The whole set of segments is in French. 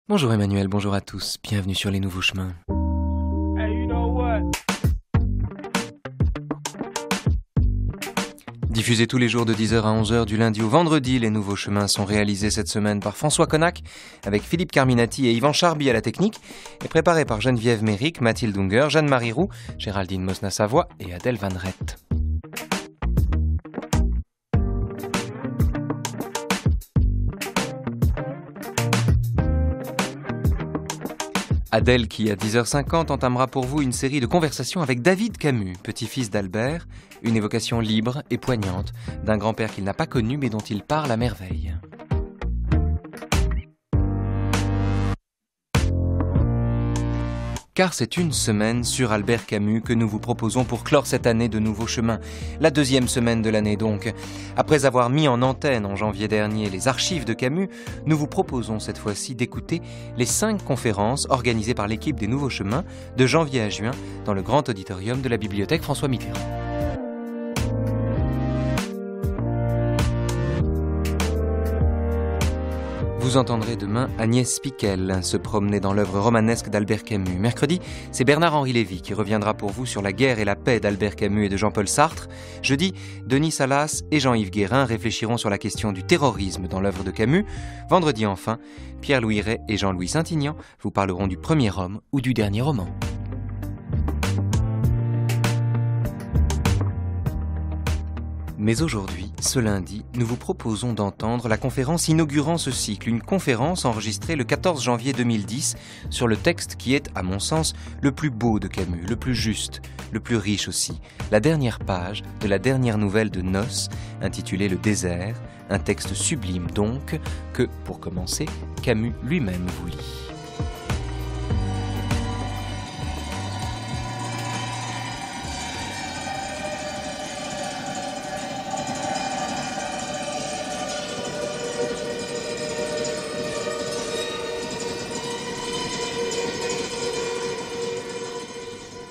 Bonjour Emmanuel, bonjour à tous, bienvenue sur Les Nouveaux Chemins. Hey, you know what? Diffusés tous les jours de 10h à 11h du lundi au vendredi, Les Nouveaux Chemins sont réalisés cette semaine par François Connac, avec Philippe Carminati et Yvan Charby à la technique, et préparés par Geneviève Méric, Mathilde Unger, Jeanne-Marie Roux, Géraldine Mosna-Savoie et Adèle Van Rett. Adèle qui, à 10h50, entamera pour vous une série de conversations avec David Camus, petit-fils d'Albert, une évocation libre et poignante d'un grand-père qu'il n'a pas connu mais dont il parle à merveille. Car c'est une semaine sur Albert Camus que nous vous proposons pour clore cette année de Nouveaux Chemins, la deuxième semaine de l'année donc. Après avoir mis en antenne en janvier dernier les archives de Camus, nous vous proposons cette fois-ci d'écouter les 5 conférences organisées par l'équipe des Nouveaux Chemins de janvier à juin dans le grand auditorium de la bibliothèque François Mitterrand. Vous entendrez demain Agnès Piquel se promener dans l'œuvre romanesque d'Albert Camus. Mercredi, c'est Bernard-Henri Lévy qui reviendra pour vous sur la guerre et la paix d'Albert Camus et de Jean-Paul Sartre. Jeudi, Denis Salas et Jean-Yves Guérin réfléchiront sur la question du terrorisme dans l'œuvre de Camus. Vendredi enfin, Pierre-Louis Ray et Jean-Louis Saint-Aignan vous parleront du premier homme ou du dernier roman. Mais aujourd'hui, ce lundi, nous vous proposons d'entendre la conférence inaugurant ce cycle, une conférence enregistrée le 14 janvier 2010 sur le texte qui est, à mon sens, le plus beau de Camus, le plus juste, le plus riche aussi, la dernière page de la dernière nouvelle de Noce, intitulée Le désert, un texte sublime donc, que, pour commencer, Camus lui-même vous lit.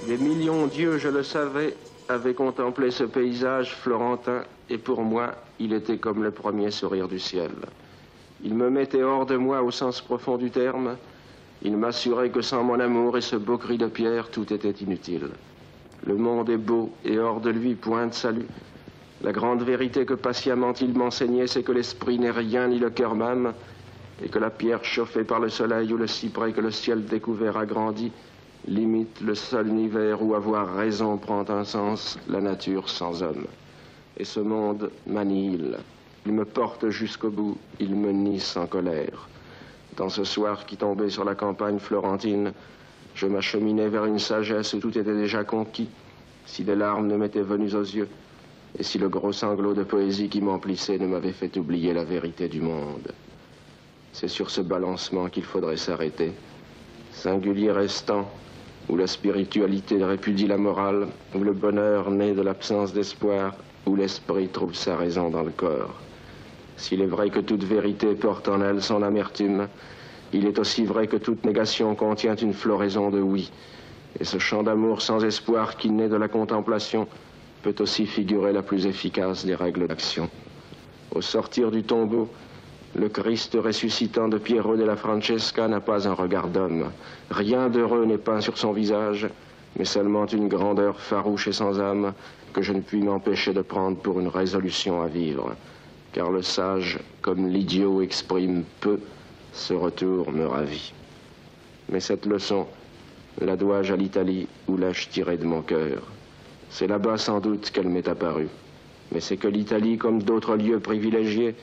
Des millions d'yeux, je le savais, avaient contemplé ce paysage florentin, et pour moi, il était comme le premier sourire du ciel. Il me mettait hors de moi au sens profond du terme. Il m'assurait que sans mon amour et ce beau cri de pierre, tout était inutile. Le monde est beau, et hors de lui, point de salut. La grande vérité que patiemment il m'enseignait, c'est que l'esprit n'est rien, ni le cœur même, et que la pierre chauffée par le soleil ou le cyprès que le ciel découvert agrandit, limite le seul univers où avoir raison prend un sens, la nature sans homme. Et ce monde m'annihile. Il me porte jusqu'au bout, il me nie sans colère. Dans ce soir qui tombait sur la campagne florentine, je m'acheminais vers une sagesse où tout était déjà conquis, si des larmes ne m'étaient venues aux yeux, et si le gros sanglot de poésie qui m'emplissait ne m'avait fait oublier la vérité du monde. C'est sur ce balancement qu'il faudrait s'arrêter, singulier restant, où la spiritualité répudie la morale, où le bonheur naît de l'absence d'espoir, où l'esprit trouve sa raison dans le corps. S'il est vrai que toute vérité porte en elle son amertume, il est aussi vrai que toute négation contient une floraison de oui. Et ce chant d'amour sans espoir qui naît de la contemplation peut aussi figurer la plus efficace des règles d'action. Au sortir du tombeau, le Christ ressuscitant de Piero della Francesca n'a pas un regard d'homme. Rien d'heureux n'est peint sur son visage, mais seulement une grandeur farouche et sans âme que je ne puis m'empêcher de prendre pour une résolution à vivre. Car le sage, comme l'idiot exprime peu, ce retour me ravit. Mais cette leçon, la dois-je à l'Italie ou l'ai-je tirée de mon cœur? C'est là-bas sans doute qu'elle m'est apparue. Mais c'est que l'Italie, comme d'autres lieux privilégiés,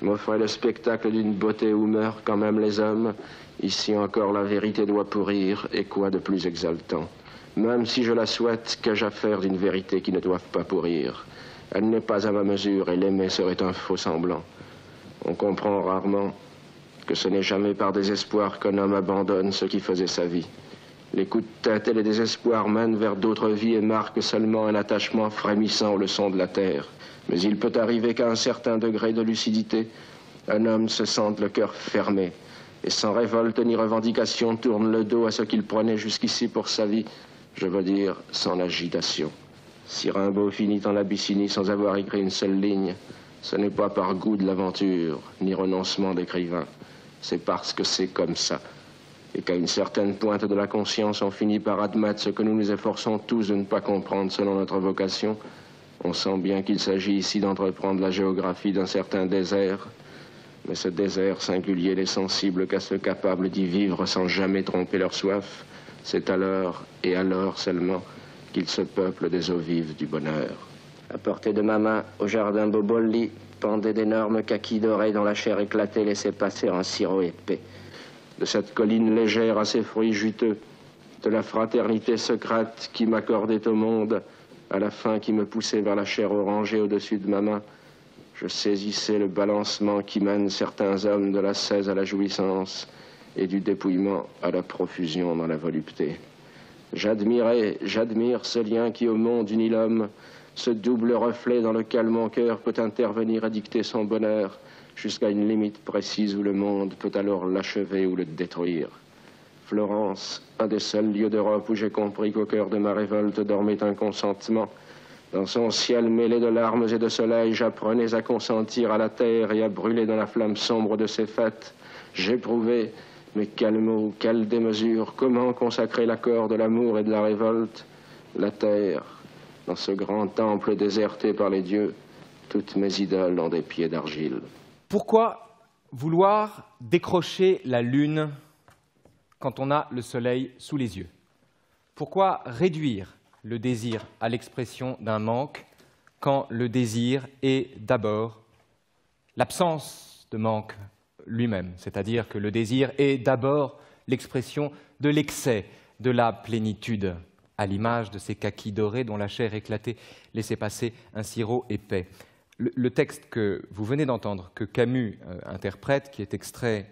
m'offrait le spectacle d'une beauté où meurent quand même les hommes. Ici encore la vérité doit pourrir, et quoi de plus exaltant? Même si je la souhaite, qu'ai-je à faire d'une vérité qui ne doit pas pourrir? Elle n'est pas à ma mesure, et l'aimer serait un faux semblant. On comprend rarement que ce n'est jamais par désespoir qu'un homme abandonne ce qui faisait sa vie. Les coups de tête et les désespoirs mènent vers d'autres vies et marquent seulement un attachement frémissant aux leçons de la terre. Mais il peut arriver qu'à un certain degré de lucidité, un homme se sente le cœur fermé et sans révolte ni revendication tourne le dos à ce qu'il prenait jusqu'ici pour sa vie, je veux dire sans agitation. Si Rimbaud finit en Abyssinie sans avoir écrit une seule ligne, ce n'est pas par goût de l'aventure, ni renoncement d'écrivain. c'est parce que c'est comme ça. Et qu'à une certaine pointe de la conscience, on finit par admettre ce que nous nous efforçons tous de ne pas comprendre selon notre vocation. On sent bien qu'il s'agit ici d'entreprendre la géographie d'un certain désert. Mais ce désert singulier n'est sensible qu'à ceux capables d'y vivre sans jamais tromper leur soif. C'est alors, et alors seulement, qu'il se peuple des eaux vives du bonheur. À portée de ma main, au jardin Bobolli, pendaient d'énormes kakis dorés dont la chair éclatée laissait passer un sirop épais. De cette colline légère à ses fruits juteux, de la fraternité secrète qui m'accordait au monde, à la fin qui me poussait vers la chair orangée au-dessus de ma main, je saisissais le balancement qui mène certains hommes de l'ascèse à la jouissance et du dépouillement à la profusion dans la volupté. J'admire ce lien qui au monde unit l'homme, ce double reflet dans lequel mon cœur peut intervenir et dicter son bonheur, jusqu'à une limite précise où le monde peut alors l'achever ou le détruire. Florence, un des seuls lieux d'Europe où j'ai compris qu'au cœur de ma révolte dormait un consentement. Dans son ciel mêlé de larmes et de soleil, j'apprenais à consentir à la terre et à brûler dans la flamme sombre de ses fêtes. J'éprouvais, mais quel mot, quelle démesure, comment consacrer l'accord de l'amour et de la révolte. La terre, dans ce grand temple déserté par les dieux, toutes mes idoles ont des pieds d'argile. Pourquoi vouloir décrocher la lune quand on a le soleil sous les yeux? Pourquoi réduire le désir à l'expression d'un manque quand le désir est d'abord l'absence de manque lui-même, c'est-à-dire que le désir est d'abord l'expression de l'excès, de la plénitude, à l'image de ces kakis dorés dont la chair éclatée laissait passer un sirop épais. Le texte que vous venez d'entendre, que Camus interprète, qui est extrait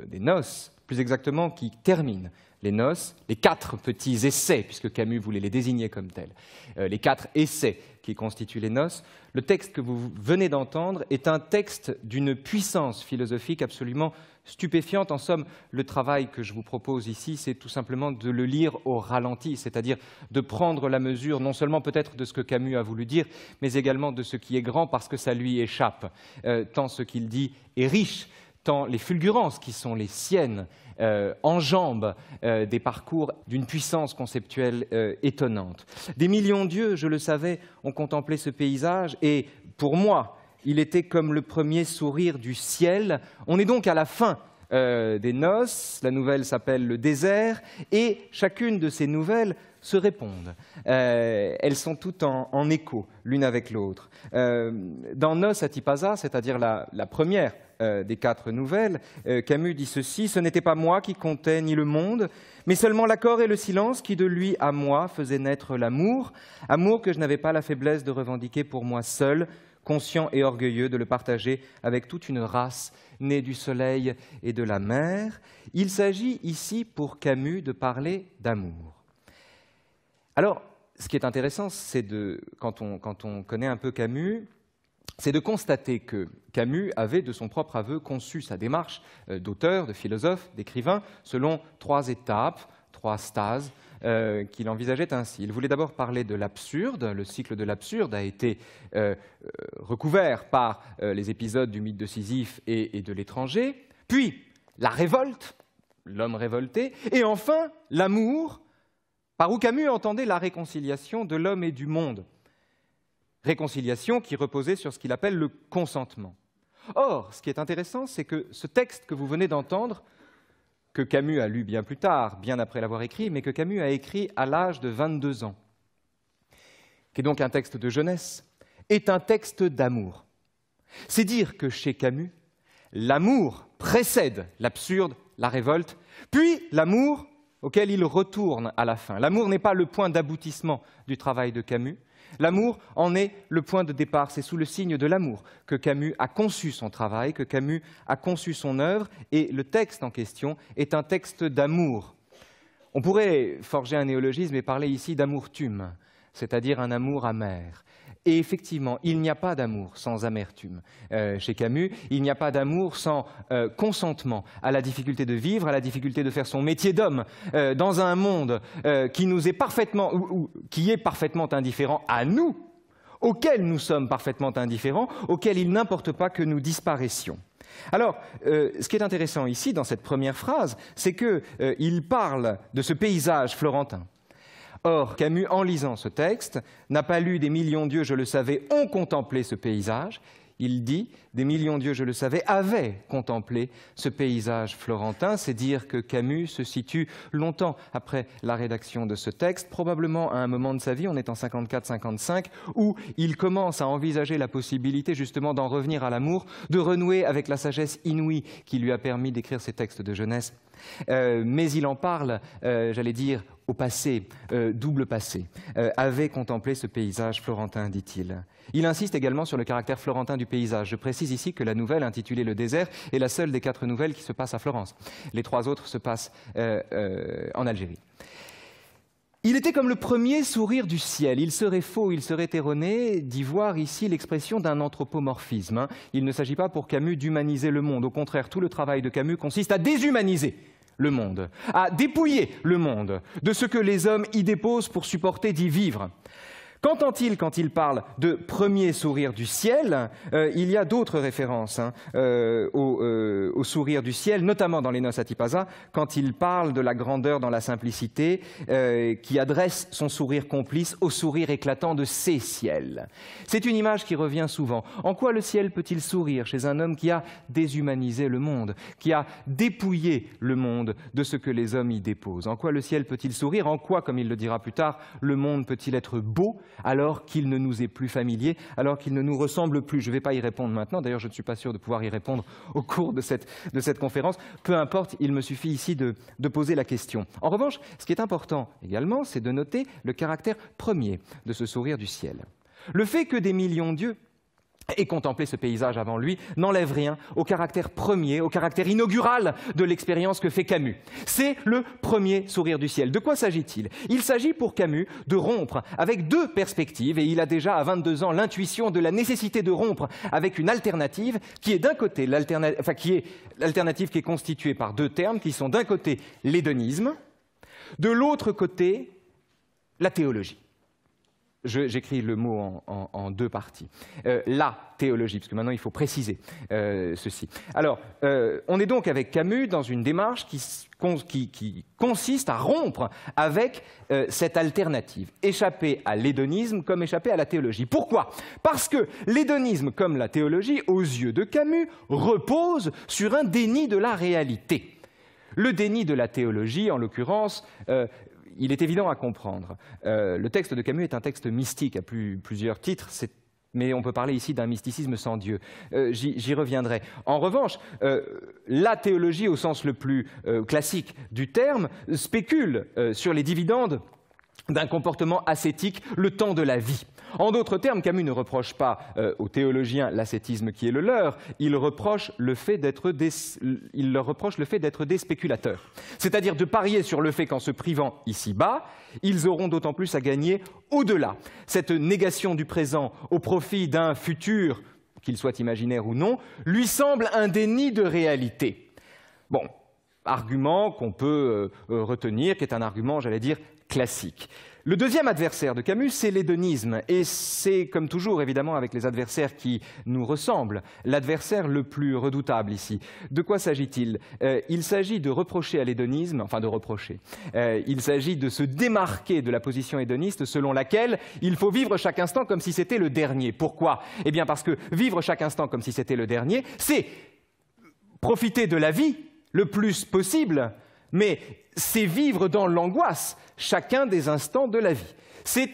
des Noces, plus exactement qui termine les Noces, les 4 petits essais, puisque Camus voulait les désigner comme tels, les 4 essais qui constituent les Noces, le texte que vous venez d'entendre est un texte d'une puissance philosophique absolument stupéfiante. En somme, le travail que je vous propose ici, c'est tout simplement de le lire au ralenti, c'est-à-dire de prendre la mesure non seulement peut-être de ce que Camus a voulu dire, mais également de ce qui est grand parce que ça lui échappe, tant ce qu'il dit est riche, tant les fulgurances qui sont les siennes enjambent des parcours d'une puissance conceptuelle étonnante. Des millions d'yeux, je le savais, ont contemplé ce paysage et, pour moi, il était comme le premier sourire du ciel. On est donc à la fin des Noces, la nouvelle s'appelle Le désert, et chacune de ces nouvelles se répondent. Elles sont toutes en écho, l'une avec l'autre. Dans Noces Atipasa, c'est-à-dire la première des 4 nouvelles, Camus dit ceci: « Ce n'était pas moi qui comptais ni le monde, mais seulement l'accord et le silence qui de lui à moi faisaient naître l'amour, amour que je n'avais pas la faiblesse de revendiquer pour moi seul, conscient et orgueilleux de le partager avec toute une race née du soleil et de la mer. » Il s'agit ici pour Camus de parler d'amour. Alors, ce qui est intéressant, c'est quand on connaît un peu Camus, c'est de constater que Camus avait, de son propre aveu, conçu sa démarche d'auteur, de philosophe, d'écrivain, selon 3 étapes, 3 stases, qu'il envisageait ainsi. Il voulait d'abord parler de l'absurde. Le cycle de l'absurde a été recouvert par les épisodes du mythe de Sisyphe et de l'étranger, puis la révolte, l'homme révolté, et enfin l'amour, par où Camus entendait la réconciliation de l'homme et du monde. Réconciliation qui reposait sur ce qu'il appelle le consentement. Or, ce qui est intéressant, c'est que ce texte que vous venez d'entendre, que Camus a lu bien plus tard, bien après l'avoir écrit, mais que Camus a écrit à l'âge de 22 ans, qui est donc un texte de jeunesse, est un texte d'amour. C'est dire que chez Camus, l'amour précède l'absurde, la révolte, puis l'amour auquel il retourne à la fin. L'amour n'est pas le point d'aboutissement du travail de Camus, l'amour en est le point de départ. C'est sous le signe de l'amour que Camus a conçu son travail, que Camus a conçu son œuvre, et le texte en question est un texte d'amour. On pourrait forger un néologisme et parler ici d'amourtume, c'est-à-dire un amour amer. Et effectivement, il n'y a pas d'amour sans amertume. Chez Camus, il n'y a pas d'amour sans consentement à la difficulté de vivre, à la difficulté de faire son métier d'homme dans un monde qui nous est parfaitement, qui est parfaitement indifférent à nous, auquel nous sommes parfaitement indifférents, auquel il n'importe pas que nous disparaissions. Alors, ce qui est intéressant ici, dans cette première phrase, c'est qu'il parle de ce paysage florentin. Or, Camus, en lisant ce texte, n'a pas lu « Des millions d'yeux, je le savais, ont contemplé ce paysage ». Il dit « Des millions d'yeux, je le savais, avaient contemplé ce paysage florentin ». C'est dire que Camus se situe longtemps après la rédaction de ce texte, probablement à un moment de sa vie, on est en 54-55, où il commence à envisager la possibilité justement d'en revenir à l'amour, de renouer avec la sagesse inouïe qui lui a permis d'écrire ses textes de jeunesse. Mais il en parle, j'allais dire, au passé, double passé, avait contemplé ce paysage florentin, dit-il. Il insiste également sur le caractère florentin du paysage. Je précise ici que la nouvelle intitulée « Le désert » est la seule des 4 nouvelles qui se passent à Florence. Les 3 autres se passent en Algérie. Il était comme le premier sourire du ciel. Il serait faux, il serait erroné d'y voir ici l'expression d'un anthropomorphisme. Il ne s'agit pas pour Camus d'humaniser le monde. Au contraire, tout le travail de Camus consiste à déshumaniser le monde, à dépouiller le monde de ce que les hommes y déposent pour supporter d'y vivre. Qu'entend-il quand il parle de premier sourire du ciel? Il y a d'autres références au sourire du ciel, notamment dans les Noces à Tipasa, quand il parle de la grandeur dans la simplicité, qui adresse son sourire complice au sourire éclatant de ces ciels. C'est une image qui revient souvent. En quoi le ciel peut-il sourire chez un homme qui a déshumanisé le monde, qui a dépouillé le monde de ce que les hommes y déposent? En quoi le ciel peut-il sourire? En quoi, comme il le dira plus tard, le monde peut-il être beau alors qu'il ne nous est plus familier, alors qu'il ne nous ressemble plus? Je ne vais pas y répondre maintenant, d'ailleurs je ne suis pas sûr de pouvoir y répondre au cours de cette conférence. Peu importe, il me suffit ici de poser la question. En revanche, ce qui est important également, c'est de noter le caractère premier de ce sourire du ciel. Le fait que des millions d'yeux aient contemplé ce paysage avant lui n'enlève rien au caractère premier, au caractère inaugural de l'expérience que fait Camus. C'est le premier sourire du ciel. De quoi s'agit-il? Il s'agit pour Camus de rompre avec 2 perspectives, et il a déjà à 22 ans l'intuition de la nécessité de rompre avec une alternative qui est d'un côté l'alternative qui est constituée par 2 termes qui sont d'un côté l'hédonisme, de l'autre côté la théologie. J'écris le mot en 2 parties. La théologie, parce que maintenant il faut préciser ceci. Alors, on est donc avec Camus dans une démarche qui consiste à rompre avec cette alternative, échapper à l'hédonisme comme échapper à la théologie. Pourquoi? Parce que l'hédonisme comme la théologie, aux yeux de Camus, repose sur un déni de la réalité. Le déni de la théologie, en l'occurrence, il est évident à comprendre. Le texte de Camus est un texte mystique à plusieurs titres, mais on peut parler ici d'un mysticisme sans Dieu. J'y reviendrai. En revanche, la théologie, au sens le plus classique du terme, spécule sur les dividendes d'un comportement ascétique le temps de la vie. En d'autres termes, Camus ne reproche pas aux théologiens l'ascétisme qui est le leur, il leur reproche le fait d'être des spéculateurs. C'est-à-dire de parier sur le fait qu'en se privant ici-bas, ils auront d'autant plus à gagner au-delà. Cette négation du présent au profit d'un futur, qu'il soit imaginaire ou non, lui semble un déni de réalité. Bon, argument qu'on peut retenir, qui est un argument, j'allais dire, classique. Le deuxième adversaire de Camus, c'est l'hédonisme, et c'est, comme toujours, évidemment, avec les adversaires qui nous ressemblent, l'adversaire le plus redoutable ici. De quoi s'agit-il? Il s'agit de reprocher à l'hédonisme, enfin de reprocher, il s'agit de se démarquer de la position hédoniste selon laquelle il faut vivre chaque instant comme si c'était le dernier. Pourquoi? Eh bien parce que vivre chaque instant comme si c'était le dernier, c'est profiter de la vie le plus possible, mais c'est vivre dans l'angoisse chacun des instants de la vie. C'est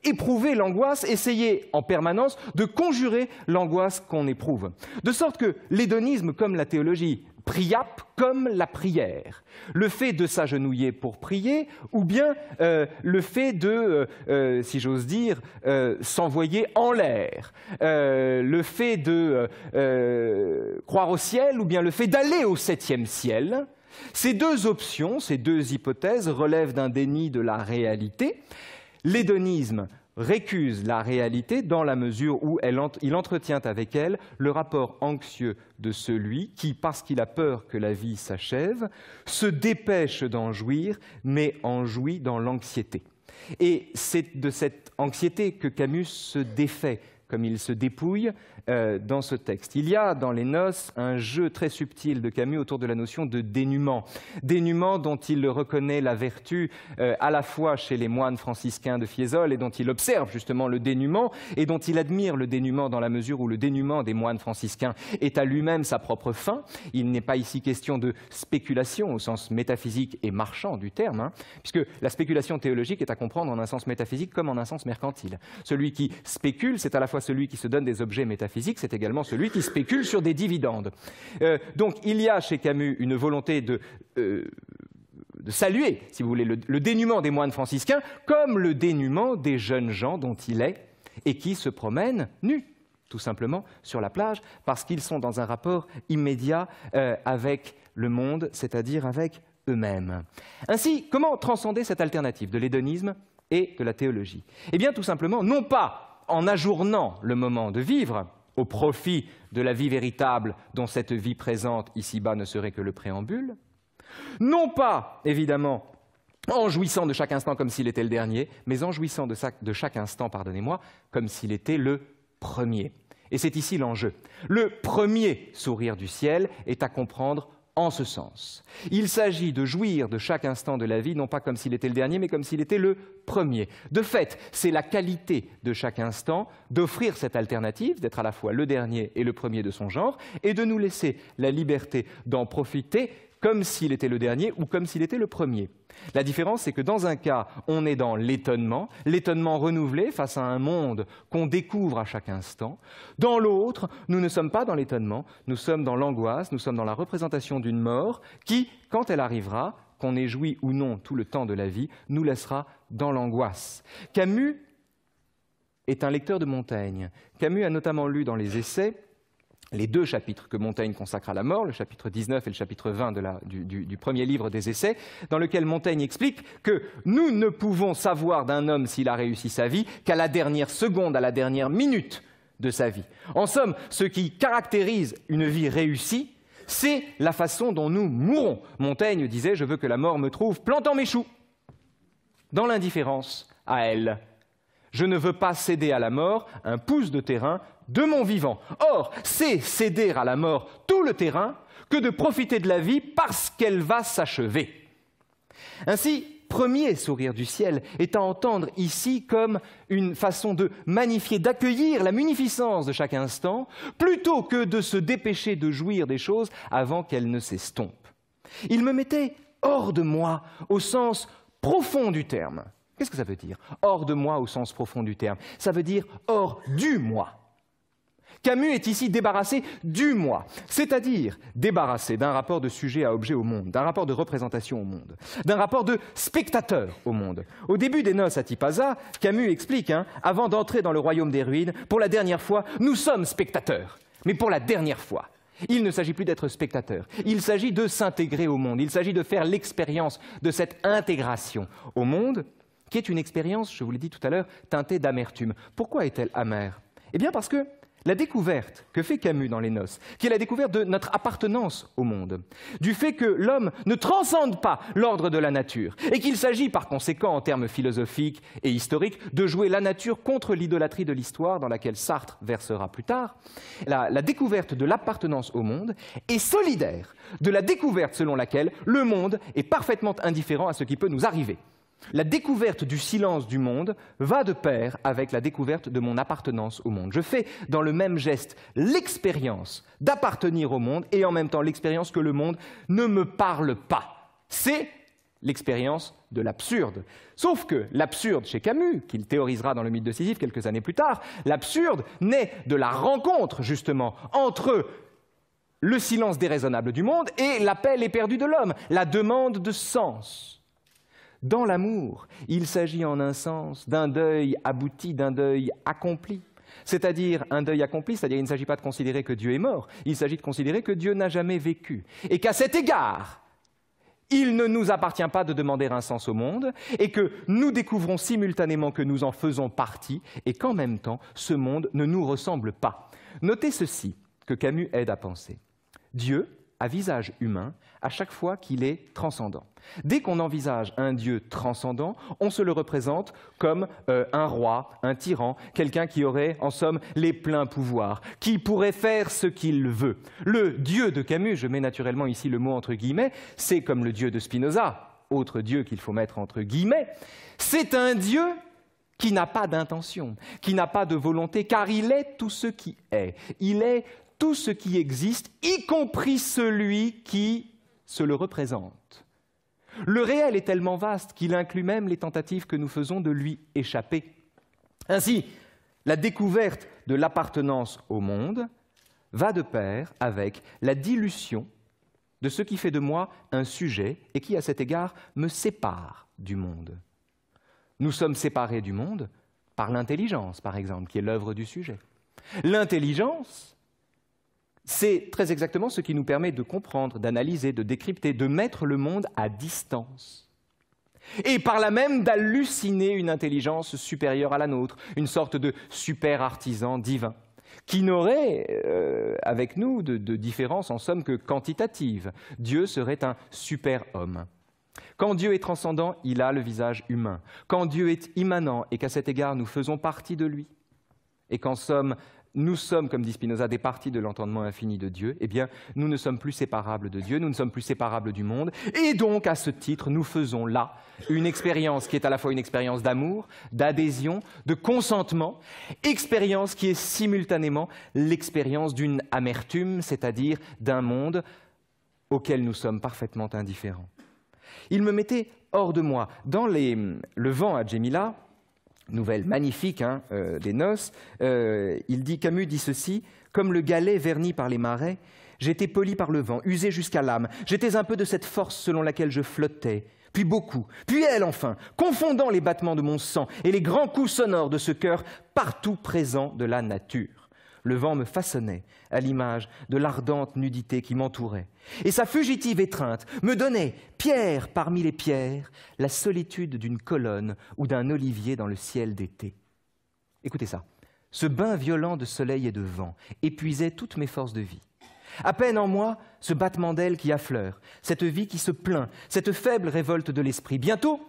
éprouver l'angoisse, essayer en permanence de conjurer l'angoisse qu'on éprouve. De sorte que l'hédonisme, comme la théologie, priap comme la prière. Le fait de s'agenouiller pour prier, ou bien le fait de, si j'ose dire, s'envoyer en l'air. Le fait de croire au ciel, ou bien le fait d'aller au 7e ciel. Ces 2 options, ces 2 hypothèses relèvent d'un déni de la réalité. L'hédonisme récuse la réalité dans la mesure où il entretient avec elle le rapport anxieux de celui qui, parce qu'il a peur que la vie s'achève, se dépêche d'en jouir, mais en jouit dans l'anxiété. Et c'est de cette anxiété que Camus se défait, comme il se dépouille dans ce texte. Il y a dans les Noces un jeu très subtil de Camus autour de la notion de dénuement. Dénuement dont il reconnaît la vertu à la fois chez les moines franciscains de Fiesole et dont il observe justement le dénuement et dont il admire le dénuement dans la mesure où le dénuement des moines franciscains est à lui-même sa propre fin. Il n'est pas ici question de spéculation au sens métaphysique et marchand du terme, puisque la spéculation théologique est à comprendre en un sens métaphysique comme en un sens mercantile. Celui qui spécule, c'est à la fois celui qui se donne des objets métaphysiques, c'est également celui qui spécule sur des dividendes. Donc il y a chez Camus une volonté de saluer, si vous voulez, le dénuement des moines franciscains comme le dénuement des jeunes gens dont il est et qui se promènent nus, tout simplement, sur la plage, parce qu'ils sont dans un rapport immédiat avec le monde, c'est-à-dire avec eux-mêmes. Ainsi, comment transcender cette alternative de l'hédonisme et de la théologie? Eh bien, tout simplement, non pas en ajournant le moment de vivre, au profit de la vie véritable dont cette vie présente ici-bas ne serait que le préambule, non pas, évidemment, en jouissant de chaque instant comme s'il était le dernier, mais en jouissant de chaque instant, pardonnez-moi, comme s'il était le premier. Et c'est ici l'enjeu. Le premier sourire du ciel est à comprendre en ce sens. Il s'agit de jouir de chaque instant de la vie, non pas comme s'il était le dernier, mais comme s'il était le premier. De fait, c'est la qualité de chaque instant d'offrir cette alternative, d'être à la fois le dernier et le premier de son genre, et de nous laisser la liberté d'en profiter comme s'il était le dernier ou comme s'il était le premier. La différence, c'est que dans un cas, on est dans l'étonnement renouvelé face à un monde qu'on découvre à chaque instant. Dans l'autre, nous ne sommes pas dans l'étonnement, nous sommes dans l'angoisse, nous sommes dans la représentation d'une mort qui, quand elle arrivera, qu'on ait joui ou non tout le temps de la vie, nous laissera dans l'angoisse. Camus est un lecteur de Montaigne. Camus a notamment lu dans les Essais les deux chapitres que Montaigne consacre à la mort, le chapitre 19 et le chapitre 20 du premier livre des Essais, dans lequel Montaigne explique que nous ne pouvons savoir d'un homme s'il a réussi sa vie qu'à la dernière seconde, à la dernière minute de sa vie. En somme, ce qui caractérise une vie réussie, c'est la façon dont nous mourons. Montaigne disait « Je veux que la mort me trouve plantant mes choux » dans l'indifférence à elle. Je ne veux pas céder à la mort un pouce de terrain de mon vivant. Or, c'est céder à la mort tout le terrain que de profiter de la vie parce qu'elle va s'achever. Ainsi, premier sourire du ciel est à entendre ici comme une façon de magnifier, d'accueillir la munificence de chaque instant, plutôt que de se dépêcher de jouir des choses avant qu'elles ne s'estompent. Il me mettait hors de moi au sens profond du terme. Qu'est-ce que ça veut dire? Hors de moi au sens profond du terme. Ça veut dire hors du moi. Camus est ici débarrassé du moi, c'est-à-dire débarrassé d'un rapport de sujet à objet au monde, d'un rapport de représentation au monde, d'un rapport de spectateur au monde. Au début des Noces à Tipasa, Camus explique, avant d'entrer dans le royaume des ruines, pour la dernière fois, nous sommes spectateurs, mais pour la dernière fois. Il ne s'agit plus d'être spectateur, il s'agit de s'intégrer au monde, il s'agit de faire l'expérience de cette intégration au monde, qui est une expérience, je vous l'ai dit tout à l'heure, teintée d'amertume. Pourquoi est-elle amère? Eh bien parce que la découverte que fait Camus dans les Noces, qui est la découverte de notre appartenance au monde, du fait que l'homme ne transcende pas l'ordre de la nature, et qu'il s'agit par conséquent, en termes philosophiques et historiques, de jouer la nature contre l'idolâtrie de l'histoire dans laquelle Sartre versera plus tard, la découverte de l'appartenance au monde est solidaire de la découverte selon laquelle le monde est parfaitement indifférent à ce qui peut nous arriver. La découverte du silence du monde va de pair avec la découverte de mon appartenance au monde. Je fais dans le même geste l'expérience d'appartenir au monde et en même temps l'expérience que le monde ne me parle pas. C'est l'expérience de l'absurde. Sauf que l'absurde chez Camus, qu'il théorisera dans le mythe de Sisyphe quelques années plus tard, l'absurde naît de la rencontre justement entre le silence déraisonnable du monde et l'appel éperdu de l'homme, la demande de sens. Dans l'amour, il s'agit en un sens d'un deuil abouti, d'un deuil accompli. C'est-à-dire un deuil accompli, c'est-à-dire il ne s'agit pas de considérer que Dieu est mort, il s'agit de considérer que Dieu n'a jamais vécu. Et qu'à cet égard, il ne nous appartient pas de demander un sens au monde, et que nous découvrons simultanément que nous en faisons partie, et qu'en même temps, ce monde ne nous ressemble pas. Notez ceci, que Camus aide à penser. Dieu à visage humain à chaque fois qu'il est transcendant. Dès qu'on envisage un Dieu transcendant, on se le représente comme un roi, un tyran, quelqu'un qui aurait en somme les pleins pouvoirs, qui pourrait faire ce qu'il veut. Le Dieu de Camus, je mets naturellement ici le mot entre guillemets, c'est comme le Dieu de Spinoza, autre Dieu qu'il faut mettre entre guillemets, c'est un Dieu qui n'a pas d'intention, qui n'a pas de volonté, car il est tout ce qui est. Il est tout ce qui existe, y compris celui qui se le représente. Le réel est tellement vaste qu'il inclut même les tentatives que nous faisons de lui échapper. Ainsi, la découverte de l'appartenance au monde va de pair avec la dilution de ce qui fait de moi un sujet et qui, à cet égard, me sépare du monde. Nous sommes séparés du monde par l'intelligence, par exemple, qui est l'œuvre du sujet. L'intelligence, c'est très exactement ce qui nous permet de comprendre, d'analyser, de décrypter, de mettre le monde à distance. Et par là même d'halluciner une intelligence supérieure à la nôtre, une sorte de super-artisan divin, qui n'aurait avec nous de différence en somme que quantitative. Dieu serait un super-homme. Quand Dieu est transcendant, il a le visage humain. Quand Dieu est immanent et qu'à cet égard nous faisons partie de lui, et qu'en somme, nous sommes, comme dit Spinoza, des parties de l'entendement infini de Dieu, eh bien, nous ne sommes plus séparables de Dieu, nous ne sommes plus séparables du monde, et donc, à ce titre, nous faisons là une expérience qui est à la fois une expérience d'amour, d'adhésion, de consentement, expérience qui est simultanément l'expérience d'une amertume, c'est-à-dire d'un monde auquel nous sommes parfaitement indifférents. Il me mettait hors de moi. Dans le vent à Djémila, nouvelle magnifique des noces, Camus dit ceci: « Comme le galet verni par les marais, j'étais poli par le vent, usé jusqu'à l'âme. J'étais un peu de cette force selon laquelle je flottais, puis beaucoup, puis elle enfin, confondant les battements de mon sang et les grands coups sonores de ce cœur partout présent de la nature. Le vent me façonnait à l'image de l'ardente nudité qui m'entourait. Et sa fugitive étreinte me donnait, pierre parmi les pierres, la solitude d'une colonne ou d'un olivier dans le ciel d'été. » Écoutez ça. Ce bain violent de soleil et de vent épuisait toutes mes forces de vie. À peine en moi, ce battement d'ailes qui affleure, cette vie qui se plaint, cette faible révolte de l'esprit. Bientôt,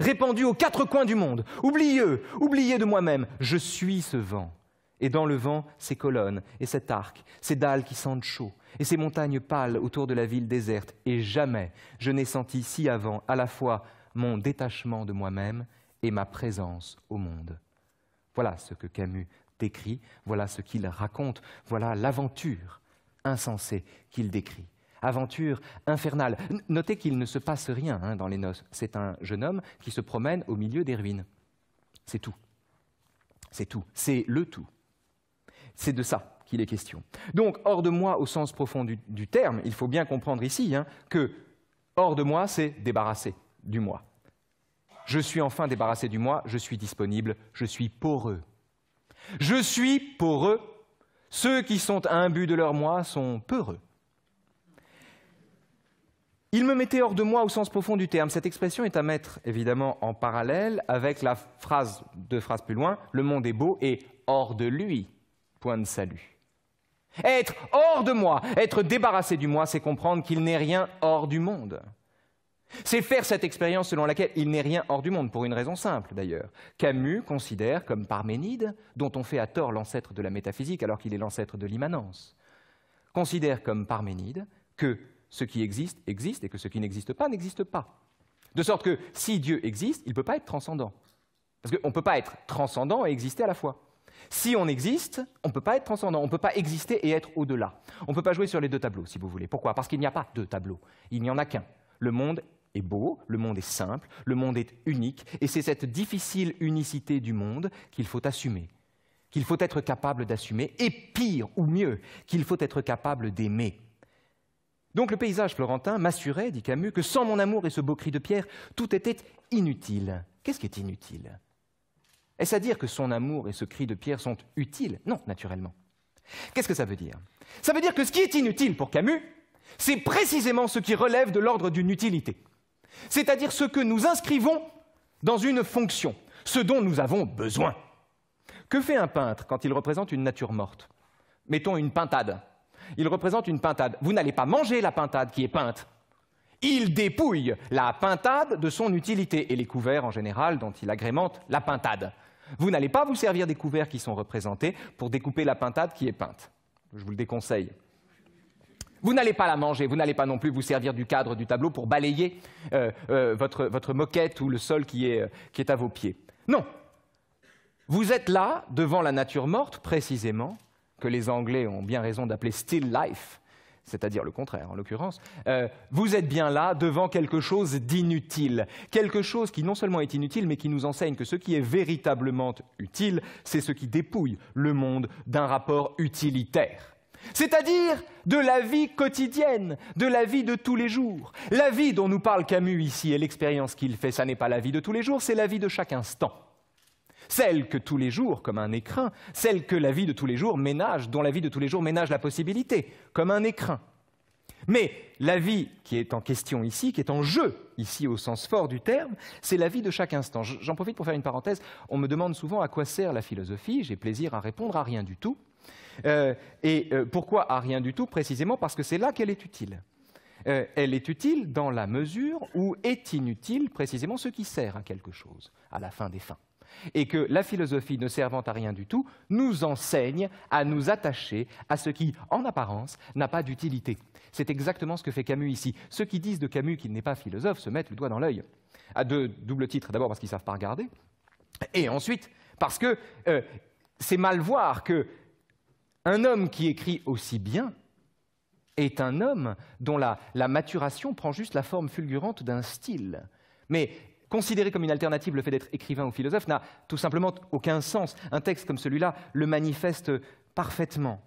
répandue aux quatre coins du monde, oublié de moi-même, je suis ce vent. Et dans le vent, ces colonnes et cet arc, ces dalles qui sentent chaud, et ces montagnes pâles autour de la ville déserte. Et jamais je n'ai senti si avant à la fois mon détachement de moi-même et ma présence au monde. Voilà ce que Camus décrit, voilà ce qu'il raconte, voilà l'aventure insensée qu'il décrit. Aventure infernale. Notez qu'il ne se passe rien dans les noces. C'est un jeune homme qui se promène au milieu des ruines. C'est tout. C'est tout. C'est le tout. C'est de ça qu'il est question. Donc, hors de moi, au sens profond du terme, il faut bien comprendre ici que hors de moi, c'est débarrassé du moi. Je suis enfin débarrassé du moi, je suis disponible, je suis poreux. Je suis poreux. Ceux qui sont imbus de leur moi sont peureux. Il me mettait hors de moi au sens profond du terme. Cette expression est à mettre évidemment en parallèle avec la phrase, 2 phrases plus loin, le monde est beau et hors de lui. Point de salut. Être hors de moi, être débarrassé du moi, c'est comprendre qu'il n'est rien hors du monde. C'est faire cette expérience selon laquelle il n'est rien hors du monde, pour une raison simple d'ailleurs. Camus considère, comme Parménide, dont on fait à tort l'ancêtre de la métaphysique alors qu'il est l'ancêtre de l'immanence, considère comme Parménide que ce qui existe, existe, et que ce qui n'existe pas, n'existe pas. De sorte que si Dieu existe, il ne peut pas être transcendant. Parce qu'on ne peut pas être transcendant et exister à la fois. Si on existe, on ne peut pas être transcendant, on ne peut pas exister et être au-delà. On ne peut pas jouer sur les 2 tableaux, si vous voulez. Pourquoi? Parce qu'il n'y a pas 2 tableaux, il n'y en a qu'un. Le monde est beau, le monde est simple, le monde est unique, et c'est cette difficile unicité du monde qu'il faut assumer, qu'il faut être capable d'assumer, et pire ou mieux, qu'il faut être capable d'aimer. Donc le paysage florentin m'assurait, dit Camus, que sans mon amour et ce beau cri de pierre, tout était inutile. Qu'est-ce qui est inutile? Est-ce à dire que son amour et ce cri de pierre sont utiles? Non, naturellement. Qu'est-ce que ça veut dire? Ça veut dire que ce qui est inutile pour Camus, c'est précisément ce qui relève de l'ordre d'une utilité. C'est-à-dire ce que nous inscrivons dans une fonction, ce dont nous avons besoin. Que fait un peintre quand il représente une nature morte? Mettons une pintade. il représente une pintade. Vous n'allez pas manger la pintade qui est peinte. Il dépouille la pintade de son utilité et les couverts en général dont il agrémente la pintade. Vous n'allez pas vous servir des couverts qui sont représentés pour découper la pintade qui est peinte. Je vous le déconseille. Vous n'allez pas la manger, vous n'allez pas non plus vous servir du cadre du tableau pour balayer votre moquette ou le sol qui est à vos pieds. Non. Vous êtes là, devant la nature morte, précisément, que les Anglais ont bien raison d'appeler « still life », c'est-à-dire le contraire en l'occurrence. Vous êtes bien là, devant quelque chose d'inutile, quelque chose qui non seulement est inutile, mais qui nous enseigne que ce qui est véritablement utile, c'est ce qui dépouille le monde d'un rapport utilitaire. C'est-à-dire de la vie quotidienne, de la vie de tous les jours. La vie dont nous parle Camus ici et l'expérience qu'il fait, ça n'est pas la vie de tous les jours, c'est la vie de chaque instant. Celle que tous les jours, comme un écrin, celle que la vie de tous les jours ménage, dont la vie de tous les jours ménage la possibilité, comme un écrin. Mais la vie qui est en question ici, qui est en jeu ici au sens fort du terme, c'est la vie de chaque instant. J'en profite pour faire une parenthèse. On me demande souvent à quoi sert la philosophie. J'ai plaisir à répondre à rien du tout. Pourquoi à rien du tout? Précisément parce que c'est là qu'elle est utile. Elle est utile dans la mesure où est inutile précisément ce qui sert à quelque chose, à la fin des fins. Et que la philosophie, ne servant à rien du tout, nous enseigne à nous attacher à ce qui, en apparence, n'a pas d'utilité. C'est exactement ce que fait Camus ici. Ceux qui disent de Camus qu'il n'est pas philosophe se mettent le doigt dans l'œil. À deux doubles titres. D'abord parce qu'ils ne savent pas regarder, et ensuite parce que c'est mal voir que un homme qui écrit aussi bien est un homme dont la maturation prend juste la forme fulgurante d'un style. Mais considérer comme une alternative le fait d'être écrivain ou philosophe n'a tout simplement aucun sens. Un texte comme celui-là le manifeste parfaitement.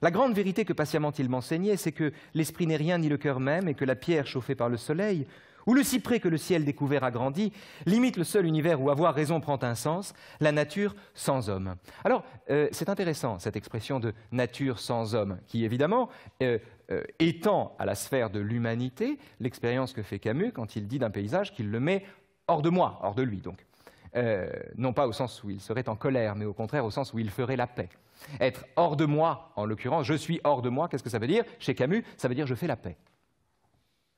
La grande vérité que patiemment il m'enseignait, c'est que l'esprit n'est rien ni le cœur même, et que la pierre chauffée par le soleil, ou le cyprès que le ciel découvert agrandit, limite le seul univers où avoir raison prend un sens, la nature sans homme. Alors, c'est intéressant, cette expression de nature sans homme, qui évidemment étend à la sphère de l'humanité l'expérience que fait Camus quand il dit d'un paysage qu'il le met hors de moi, hors de lui donc. Non pas au sens où il serait en colère, mais au contraire au sens où il ferait la paix. Être hors de moi, en l'occurrence, je suis hors de moi, qu'est-ce que ça veut dire? Chez Camus, ça veut dire je fais la paix.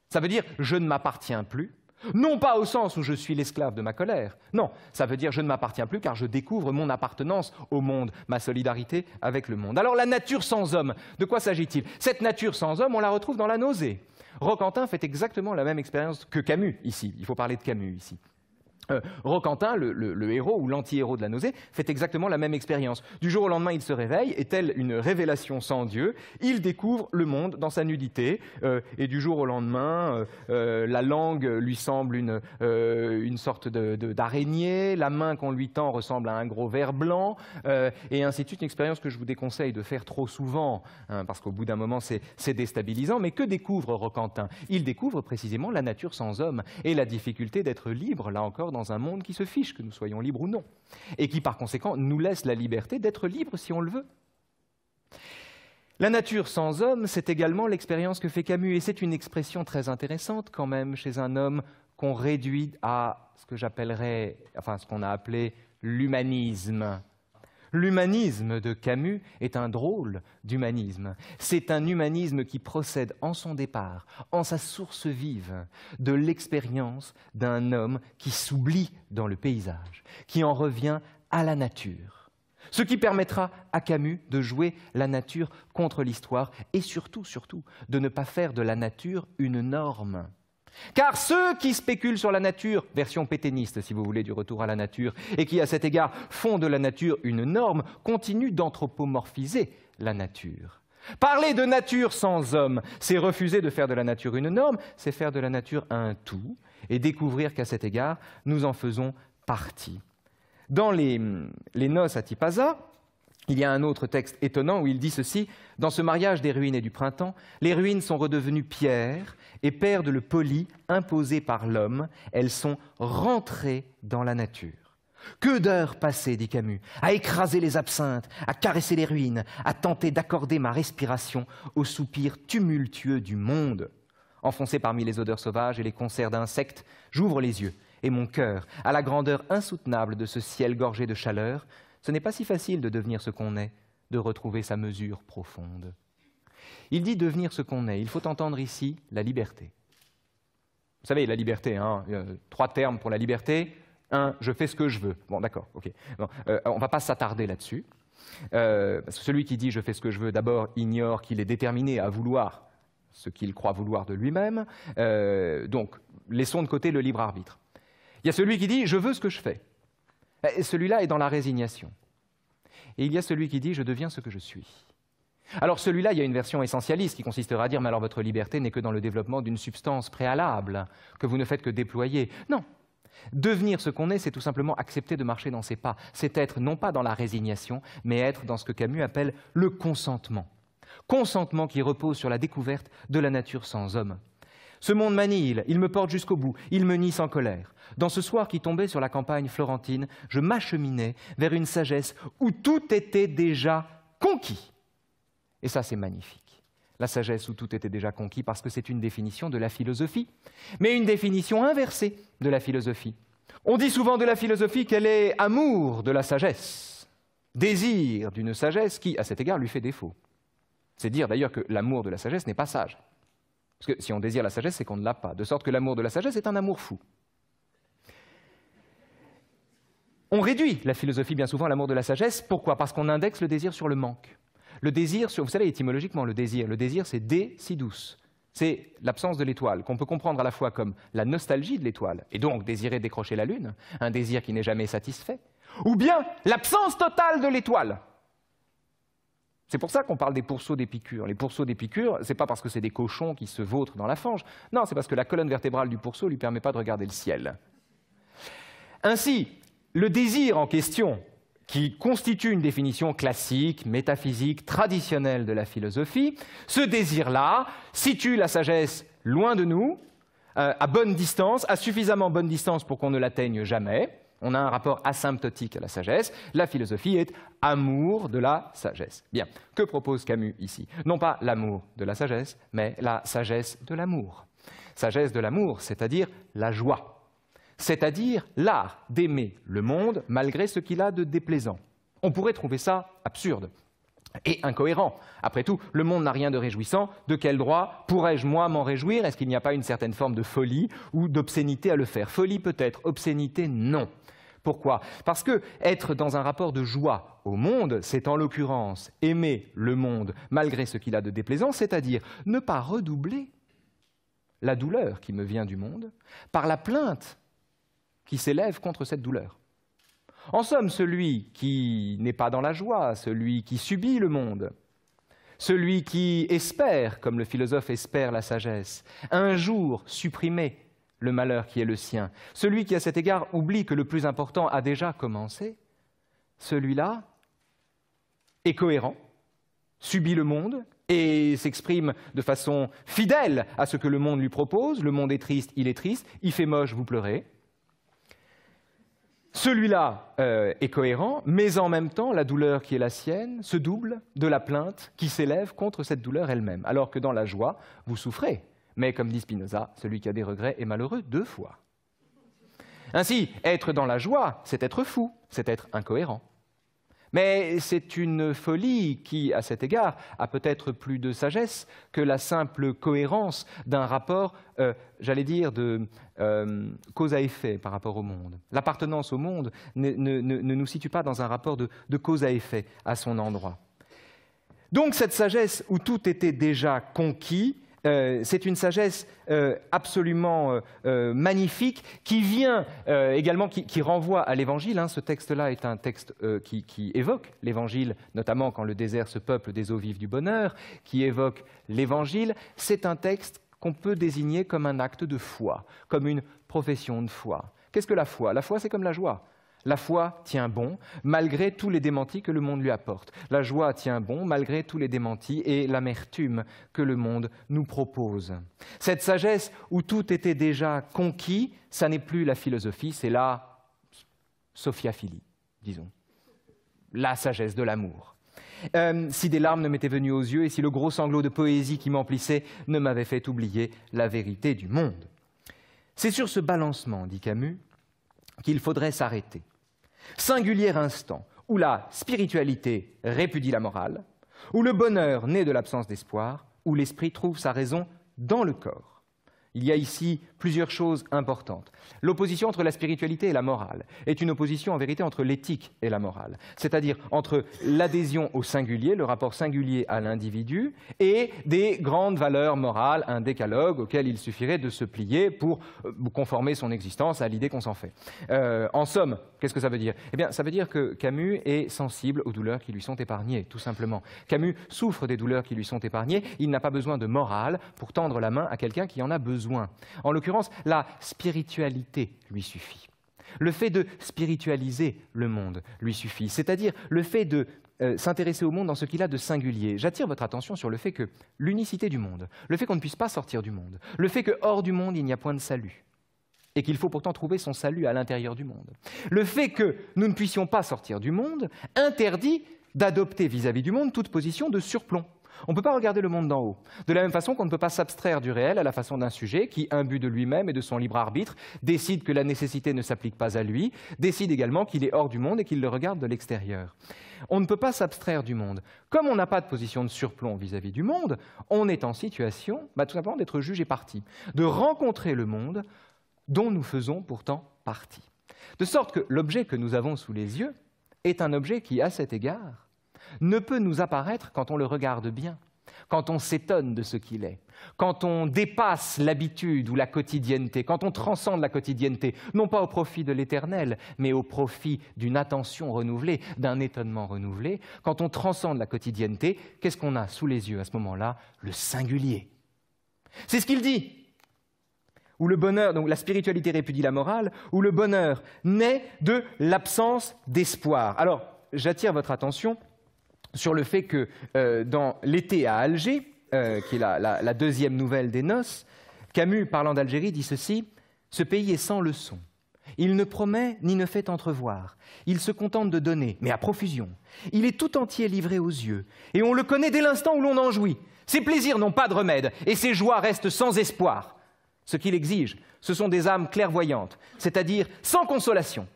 Ça veut dire je ne m'appartiens plus, non pas au sens où je suis l'esclave de ma colère, non, ça veut dire je ne m'appartiens plus car je découvre mon appartenance au monde, ma solidarité avec le monde. Alors la nature sans homme, de quoi s'agit-il? Cette nature sans homme, on la retrouve dans la nausée. Roquentin fait exactement la même expérience que Camus ici, il faut parler de Camus ici. Roquentin, le héros ou l'anti-héros de la nausée, fait exactement la même expérience. Du jour au lendemain, il se réveille, et telle une révélation sans Dieu, il découvre le monde dans sa nudité, et du jour au lendemain, la langue lui semble une sorte d'araignée, la main qu'on lui tend ressemble à un gros ver blanc, et ainsi de suite, une expérience que je vous déconseille de faire trop souvent, hein, parce qu'au bout d'un moment, c'est déstabilisant. Mais que découvre Roquentin? Il découvre précisément la nature sans homme, et la difficulté d'être libre, là encore, dans un monde qui se fiche que nous soyons libres ou non, et qui par conséquent nous laisse la liberté d'être libres si on le veut. La nature sans homme, c'est également l'expérience que fait Camus, et c'est une expression très intéressante quand même chez un homme qu'on réduit à ce que j'appellerais, enfin ce qu'on a appelé l'humanisme. L'humanisme de Camus est un drôle d'humanisme. C'est un humanisme qui procède en son départ, en sa source vive, de l'expérience d'un homme qui s'oublie dans le paysage, qui en revient à la nature. Ce qui permettra à Camus de jouer la nature contre l'histoire et surtout, de ne pas faire de la nature une norme. Car ceux qui spéculent sur la nature, version pétainiste si vous voulez du retour à la nature, et qui à cet égard font de la nature une norme, continuent d'anthropomorphiser la nature. Parler de nature sans homme, c'est refuser de faire de la nature une norme, c'est faire de la nature un tout, et découvrir qu'à cet égard, nous en faisons partie. Dans les Noces à Tipasa, il y a un autre texte étonnant où il dit ceci: « Dans ce mariage des ruines et du printemps, les ruines sont redevenues pierres et perdent le poli imposé par l'homme. Elles sont rentrées dans la nature. » Que d'heures passées, dit Camus, à écraser les absinthes, à caresser les ruines, à tenter d'accorder ma respiration aux soupirs tumultueux du monde. Enfoncé parmi les odeurs sauvages et les concerts d'insectes, j'ouvre les yeux et mon cœur, à la grandeur insoutenable de ce ciel gorgé de chaleur, ce n'est pas si facile de devenir ce qu'on est, de retrouver sa mesure profonde. Il dit devenir ce qu'on est. Il faut entendre ici la liberté. Vous savez, la liberté, hein, 3 termes pour la liberté. 1, je fais ce que je veux. Bon, d'accord, ok. Bon, on ne va pas s'attarder là-dessus. Parce que celui qui dit je fais ce que je veux, d'abord, ignore qu'il est déterminé à vouloir ce qu'il croit vouloir de lui-même. Donc, laissons de côté le libre arbitre. Il y a celui qui dit je veux ce que je fais. Celui-là est dans la résignation. Et il y a celui qui dit je deviens ce que je suis. Alors celui-là, il y a une version essentialiste qui consistera à dire mais alors votre liberté n'est que dans le développement d'une substance préalable que vous ne faites que déployer. Non. Devenir ce qu'on est, c'est tout simplement accepter de marcher dans ses pas. C'est être non pas dans la résignation, mais être dans ce que Camus appelle le consentement. Consentement qui repose sur la découverte de la nature sans homme. Ce monde m'annihile, il me porte jusqu'au bout, il me nie sans colère. Dans ce soir qui tombait sur la campagne florentine, je m'acheminais vers une sagesse où tout était déjà conquis. Et ça, c'est magnifique. La sagesse où tout était déjà conquis, parce que c'est une définition de la philosophie, mais une définition inversée de la philosophie. On dit souvent de la philosophie qu'elle est amour de la sagesse, désir d'une sagesse qui, à cet égard, lui fait défaut. C'est dire d'ailleurs que l'amour de la sagesse n'est pas sage. Parce que si on désire la sagesse, c'est qu'on ne l'a pas. De sorte que l'amour de la sagesse est un amour fou. On réduit la philosophie bien souvent à l'amour de la sagesse. Pourquoi? Parce qu'on indexe le désir sur le manque. Le désir, vous savez, étymologiquement, le désir c'est décidus. C'est l'absence de l'étoile, qu'on peut comprendre à la fois comme la nostalgie de l'étoile, et donc désirer décrocher la lune, un désir qui n'est jamais satisfait, ou bien l'absence totale de l'étoile. C'est pour ça qu'on parle des pourceaux d'Épicure. Les pourceaux d'Épicure, ce n'est pas parce que c'est des cochons qui se vautrent dans la fange, non, c'est parce que la colonne vertébrale du pourceau ne lui permet pas de regarder le ciel. Ainsi, le désir en question, qui constitue une définition classique, métaphysique, traditionnelle de la philosophie, ce désir-là situe la sagesse loin de nous, à bonne distance, à suffisamment bonne distance pour qu'on ne l'atteigne jamais. On a un rapport asymptotique à la sagesse. La philosophie est amour de la sagesse. Bien, que propose Camus ici? Non pas l'amour de la sagesse, mais la sagesse de l'amour. Sagesse de l'amour, c'est-à-dire la joie. C'est-à-dire l'art d'aimer le monde malgré ce qu'il a de déplaisant. On pourrait trouver ça absurde et incohérent. Après tout, le monde n'a rien de réjouissant. De quel droit pourrais-je, moi, m'en réjouir? Est-ce qu'il n'y a pas une certaine forme de folie ou d'obscénité à le faire? Folie peut-être, obscénité non. Pourquoi? Parce que être dans un rapport de joie au monde, c'est en l'occurrence aimer le monde malgré ce qu'il a de déplaisant, c'est-à-dire ne pas redoubler la douleur qui me vient du monde par la plainte qui s'élève contre cette douleur. En somme, celui qui n'est pas dans la joie, celui qui subit le monde, celui qui espère, comme le philosophe espère la sagesse, un jour supprimer le malheur qui est le sien, celui qui à cet égard oublie que le plus important a déjà commencé, celui-là est cohérent, subit le monde et s'exprime de façon fidèle à ce que le monde lui propose. Le monde est triste, il fait moche, vous pleurez. Celui-là est cohérent, mais en même temps, la douleur qui est la sienne se double de la plainte qui s'élève contre cette douleur elle-même. Alors que dans la joie, vous souffrez. Mais comme dit Spinoza, celui qui a des regrets est malheureux 2 fois. Ainsi, être dans la joie, c'est être fou, c'est être incohérent. Mais c'est une folie qui, à cet égard, a peut-être plus de sagesse que la simple cohérence d'un rapport, j'allais dire, de cause à effet par rapport au monde. L'appartenance au monde ne nous situe pas dans un rapport de cause à effet à son endroit. Donc cette sagesse où tout était déjà conquis, c'est une sagesse absolument magnifique qui vient également, qui renvoie à l'Évangile. Ce texte-là est un texte qui évoque l'Évangile, notamment quand le désert se peuple des eaux vives du bonheur, qui évoque l'Évangile. C'est un texte qu'on peut désigner comme un acte de foi, comme une profession de foi. Qu'est-ce que la foi? La foi, c'est comme la joie. La foi tient bon malgré tous les démentis que le monde lui apporte. La joie tient bon malgré tous les démentis et l'amertume que le monde nous propose. Cette sagesse où tout était déjà conquis, ça n'est plus la philosophie, c'est la sophiaphilie, disons. La sagesse de l'amour. Si des larmes ne m'étaient venues aux yeux et si le gros sanglot de poésie qui m'emplissait ne m'avait fait oublier la vérité du monde. C'est sur ce balancement, dit Camus, qu'il faudrait s'arrêter. Singulier instant où la spiritualité répudie la morale, ou le bonheur naît de l'absence d'espoir, ou l'esprit trouve sa raison dans le corps. Il y a ici plusieurs choses importantes. L'opposition entre la spiritualité et la morale est une opposition en vérité entre l'éthique et la morale, c'est-à-dire entre l'adhésion au singulier, le rapport singulier à l'individu, et des grandes valeurs morales, un décalogue auquel il suffirait de se plier pour conformer son existence à l'idée qu'on s'en fait. En somme, qu'est-ce que ça veut dire? Eh bien, ça veut dire que Camus est sensible aux douleurs qui lui sont épargnées, tout simplement. Camus souffre des douleurs qui lui sont épargnées, il n'a pas besoin de morale pour tendre la main à quelqu'un qui en a besoin. En l'occurrence, la spiritualité lui suffit. Le fait de spiritualiser le monde lui suffit, c'est-à-dire le fait de s'intéresser au monde dans ce qu'il a de singulier. J'attire votre attention sur le fait que l'unicité du monde, le fait qu'on ne puisse pas sortir du monde, le fait que hors du monde, il n'y a point de salut, et qu'il faut pourtant trouver son salut à l'intérieur du monde. Le fait que nous ne puissions pas sortir du monde interdit d'adopter vis-à-vis du monde toute position de surplomb. On ne peut pas regarder le monde d'en haut. De la même façon qu'on ne peut pas s'abstraire du réel à la façon d'un sujet qui, imbu de lui-même et de son libre arbitre, décide que la nécessité ne s'applique pas à lui, décide également qu'il est hors du monde et qu'il le regarde de l'extérieur. On ne peut pas s'abstraire du monde. Comme on n'a pas de position de surplomb vis-à-vis du monde, on est en situation tout simplement d'être juge et partie, de rencontrer le monde dont nous faisons pourtant partie. De sorte que l'objet que nous avons sous les yeux est un objet qui, à cet égard, ne peut nous apparaître quand on le regarde bien, quand on s'étonne de ce qu'il est, quand on dépasse l'habitude ou la quotidienneté, quand on transcende la quotidienneté, non pas au profit de l'éternel, mais au profit d'une attention renouvelée, d'un étonnement renouvelé. Quand on transcende la quotidienneté, qu'est-ce qu'on a sous les yeux à ce moment-là? Le singulier. C'est ce qu'il dit. Où le bonheur, donc la spiritualité répudie la morale, où le bonheur naît de l'absence d'espoir. Alors, j'attire votre attention sur le fait que dans L'été à Alger, qui est la deuxième nouvelle des noces, Camus, parlant d'Algérie, dit ceci: « Ce pays est sans leçon. Il ne promet ni ne fait entrevoir. Il se contente de donner, mais à profusion. Il est tout entier livré aux yeux, et on le connaît dès l'instant où l'on en jouit. Ses plaisirs n'ont pas de remède, et ses joies restent sans espoir. Ce qu'il exige, ce sont des âmes clairvoyantes, c'est-à-dire sans consolation.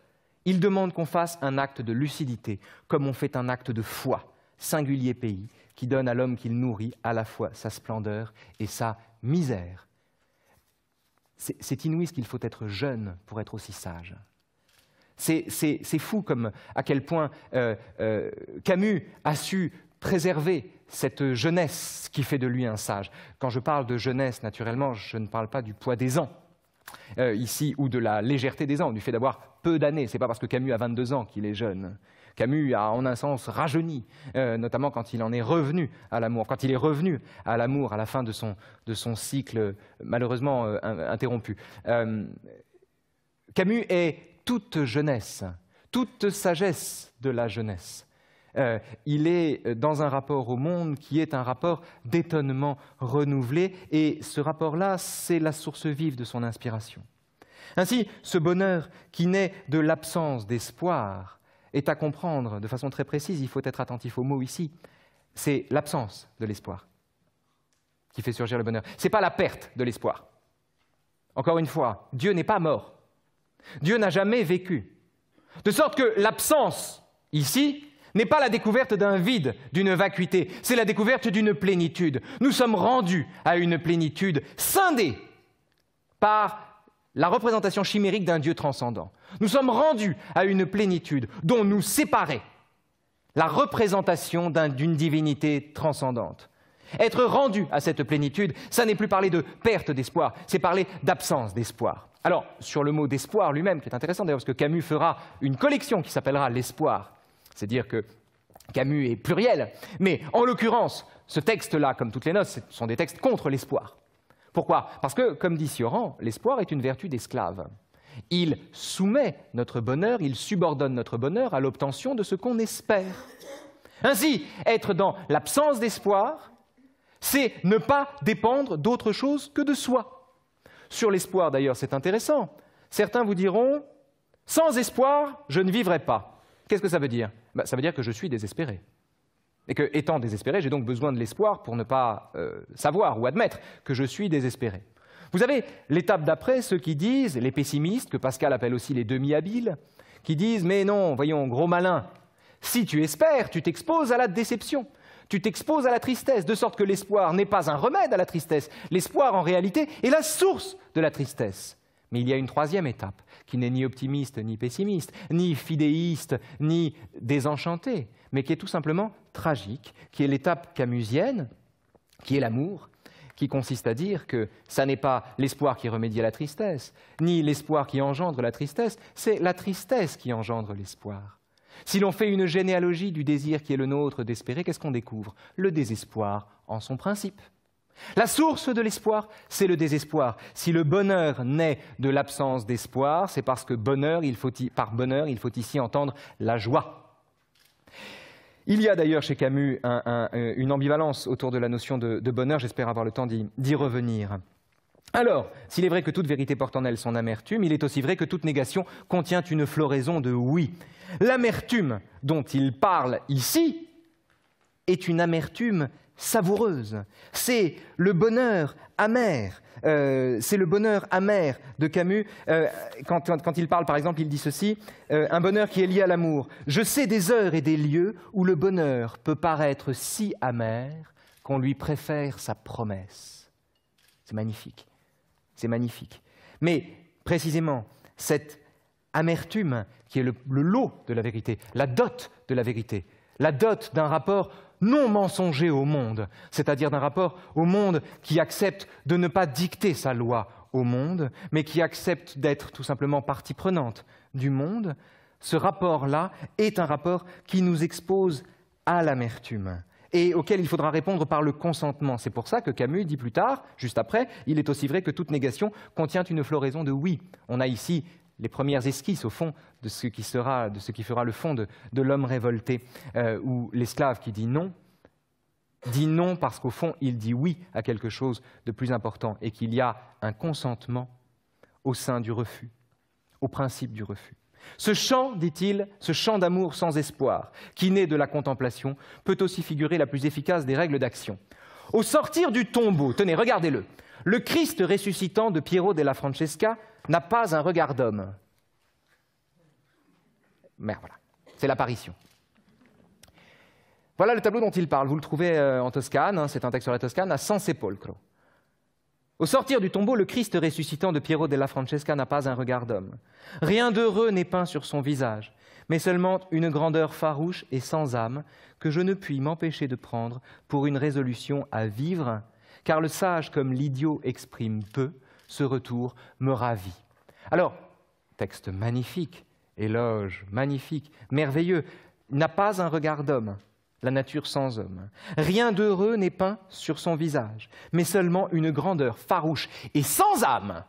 Il demande qu'on fasse un acte de lucidité, comme on fait un acte de foi. Singulier pays qui donne à l'homme qu'il nourrit à la fois sa splendeur et sa misère. » C'est inouï ce qu'il faut être jeune pour être aussi sage. C'est fou comme à quel point Camus a su préserver cette jeunesse qui fait de lui un sage. Quand je parle de jeunesse, naturellement, je ne parle pas du poids des ans, ici, ou de la légèreté des ans, du fait d'avoir peu d'années. Ce n'est pas parce que Camus a 22 ans qu'il est jeune. Camus a en un sens rajeuni, notamment quand il en est revenu à l'amour, quand il est revenu à l'amour à la fin de son cycle malheureusement interrompu. Camus est toute jeunesse, toute sagesse de la jeunesse. Il est dans un rapport au monde qui est un rapport d'étonnement renouvelé, et ce rapport-là, c'est la source vive de son inspiration. Ainsi, ce bonheur qui naît de l'absence d'espoir est à comprendre de façon très précise. Il faut être attentif aux mots ici. C'est l'absence de l'espoir qui fait surgir le bonheur. Ce n'est pas la perte de l'espoir. Encore une fois, Dieu n'est pas mort. Dieu n'a jamais vécu. De sorte que l'absence, ici, n'est pas la découverte d'un vide, d'une vacuité. C'est la découverte d'une plénitude. Nous sommes rendus à une plénitude scindée par la représentation chimérique d'un Dieu transcendant. Nous sommes rendus à une plénitude dont nous séparait la représentation d'une divinité transcendante. Être rendu à cette plénitude, ça n'est plus parler de perte d'espoir, c'est parler d'absence d'espoir. Alors, sur le mot d'espoir lui-même, qui est intéressant d'ailleurs, parce que Camus fera une collection qui s'appellera l'espoir. C'est-à-dire que Camus est pluriel, mais en l'occurrence, ce texte-là, comme toutes les noces, ce sont des textes contre l'espoir. Pourquoi? Parce que, comme dit Sioran, l'espoir est une vertu d'esclave. Il soumet notre bonheur, il subordonne notre bonheur à l'obtention de ce qu'on espère. Ainsi, être dans l'absence d'espoir, c'est ne pas dépendre d'autre chose que de soi. Sur l'espoir, d'ailleurs, c'est intéressant. Certains vous diront « Sans espoir, je ne vivrai pas ». Qu'est-ce que ça veut dire? Ça veut dire que je suis désespéré. Et que, étant désespéré, j'ai donc besoin de l'espoir pour ne pas savoir ou admettre que je suis désespéré. Vous avez l'étape d'après, ceux qui disent, les pessimistes, que Pascal appelle aussi les demi-habiles, qui disent « Mais non, voyons, gros malin, si tu espères, tu t'exposes à la déception. Tu t'exposes à la tristesse, de sorte que l'espoir n'est pas un remède à la tristesse. L'espoir, en réalité, est la source de la tristesse. Mais il y a une troisième étape, qui n'est ni optimiste, ni pessimiste, ni fidéiste, ni désenchantée, mais qui est tout simplement tragique, qui est l'étape camusienne, qui est l'amour, qui consiste à dire que ça n'est pas l'espoir qui remédie à la tristesse, ni l'espoir qui engendre la tristesse, c'est la tristesse qui engendre l'espoir. Si l'on fait une généalogie du désir qui est le nôtre d'espérer, qu'est-ce qu'on découvre? Le désespoir en son principe. La source de l'espoir, c'est le désespoir. Si le bonheur naît de l'absence d'espoir, c'est parce que par bonheur, il faut ici entendre la joie. Il y a d'ailleurs chez Camus une ambivalence autour de la notion de bonheur, j'espère avoir le temps d'y revenir. Alors, s'il est vrai que toute vérité porte en elle son amertume, il est aussi vrai que toute négation contient une floraison de oui. L'amertume dont il parle ici est une amertume savoureuse. C'est le bonheur amer. C'est le bonheur amer de Camus. Quand il parle, par exemple, il dit ceci, un bonheur qui est lié à l'amour. Je sais des heures et des lieux où le bonheur peut paraître si amer qu'on lui préfère sa promesse. C'est magnifique. C'est magnifique. Mais, précisément, cette amertume qui est le lot de la vérité, la dot de la vérité, la dot d'un rapport non mensonger au monde, c'est-à-dire d'un rapport au monde qui accepte de ne pas dicter sa loi au monde, mais qui accepte d'être tout simplement partie prenante du monde, ce rapport-là est un rapport qui nous expose à l'amertume et auquel il faudra répondre par le consentement. C'est pour ça que Camus dit plus tard, juste après, il est aussi vrai que toute négation contient une floraison de oui. On a ici les premières esquisses, au fond, de ce qui fera le fond de l'homme révolté, où l'esclave qui dit non parce qu'au fond, il dit oui à quelque chose de plus important et qu'il y a un consentement au sein du refus, au principe du refus. Ce chant, dit-il, ce chant d'amour sans espoir, qui naît de la contemplation, peut aussi figurer la plus efficace des règles d'action. Au sortir du tombeau, tenez, regardez-le, le Christ ressuscitant de Piero della Francesca n'a pas un regard d'homme. Mais voilà, c'est l'apparition. Voilà le tableau dont il parle. Vous le trouvez en Toscane, c'est un texte sur la Toscane, à San Sepolcro. Au sortir du tombeau, le Christ ressuscitant de Piero della Francesca n'a pas un regard d'homme. Rien d'heureux n'est peint sur son visage, mais seulement une grandeur farouche et sans âme que je ne puis m'empêcher de prendre pour une résolution à vivre, car le sage comme l'idiot exprime peu, ce retour me ravit. Alors, texte magnifique, éloge magnifique, merveilleux, n'a pas un regard d'homme, la nature sans homme. Rien d'heureux n'est peint sur son visage, mais seulement une grandeur farouche et sans âme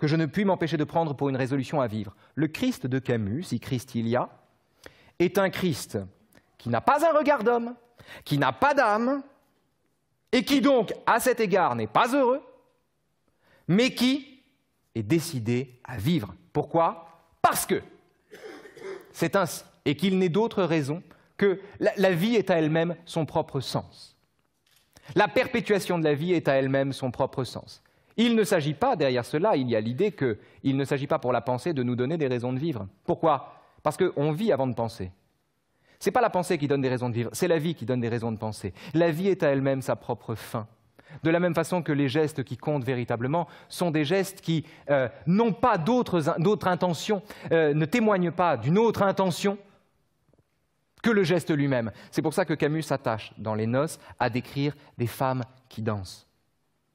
que je ne puis m'empêcher de prendre pour une résolution à vivre. Le Christ de Camus, si Christ il y a, est un Christ qui n'a pas un regard d'homme, qui n'a pas d'âme, et qui donc, à cet égard, n'est pas heureux, mais qui est décidé à vivre. Pourquoi? Parce que c'est ainsi, et qu'il n'est d'autre raison que la vie est à elle-même son propre sens. La perpétuation de la vie est à elle-même son propre sens. Il ne s'agit pas, derrière cela, il y a l'idée qu'il ne s'agit pas pour la pensée de nous donner des raisons de vivre. Pourquoi? Parce qu'on vit avant de penser. Ce n'est pas la pensée qui donne des raisons de vivre, c'est la vie qui donne des raisons de penser. La vie est à elle-même sa propre fin. De la même façon que les gestes qui comptent véritablement sont des gestes qui n'ont pas d'autre intention, ne témoignent pas d'une autre intention que le geste lui-même. C'est pour ça que Camus s'attache, dans Les Noces, à décrire des femmes qui dansent.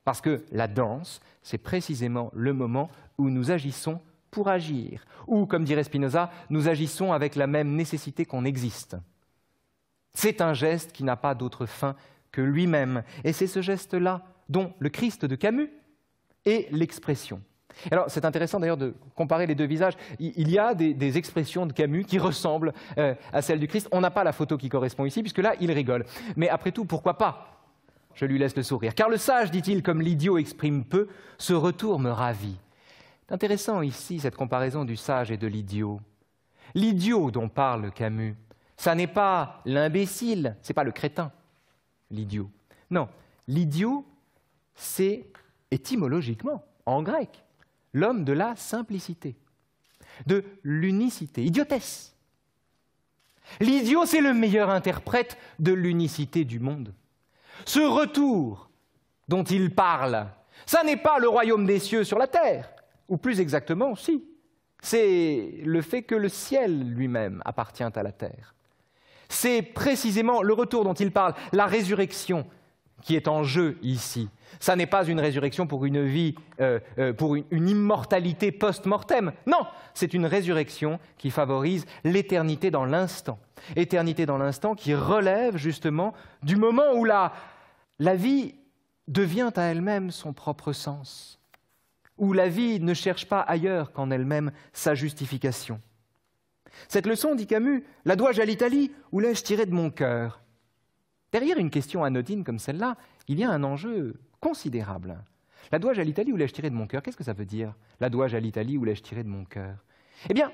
Parce que la danse, c'est précisément le moment où nous agissons pour agir, ou, comme dirait Spinoza, nous agissons avec la même nécessité qu'on existe. C'est un geste qui n'a pas d'autre fin que lui-même, et c'est ce geste-là dont le Christ de Camus est l'expression. Alors, c'est intéressant d'ailleurs de comparer les deux visages. Il y a des expressions de Camus qui ressemblent à celles du Christ. On n'a pas la photo qui correspond ici, puisque là, il rigole. Mais après tout, pourquoi pas? Je lui laisse le sourire. Car le sage, dit-il, comme l'idiot exprime peu, ce retour me ravit. C'est intéressant ici, cette comparaison du sage et de l'idiot. L'idiot dont parle Camus, ça n'est pas l'imbécile, ce n'est pas le crétin, l'idiot. Non, l'idiot, c'est étymologiquement, en grec, l'homme de la simplicité, de l'unicité, idiotesse. L'idiot, c'est le meilleur interprète de l'unicité du monde. Ce retour dont il parle, ça n'est pas le royaume des cieux sur la terre, ou plus exactement, si, c'est le fait que le ciel lui-même appartient à la terre. C'est précisément le retour dont il parle, la résurrection qui est en jeu ici. Ça n'est pas une résurrection pour une vie, pour une immortalité post-mortem. Non, c'est une résurrection qui favorise l'éternité dans l'instant. Éternité dans l'instant qui relève justement du moment où la vie devient à elle-même son propre sens, où la vie ne cherche pas ailleurs qu'en elle-même sa justification. Cette leçon, dit Camus, la dois-je à l'Italie ou l'ai-je tirée de mon cœur? Derrière une question anodine comme celle-là, il y a un enjeu considérable. La dois-je à l'Italie ou l'ai-je tirée de mon cœur? Qu'est-ce que ça veut dire, la dois-je à l'Italie ou l'ai-je tirée de mon cœur? Eh bien,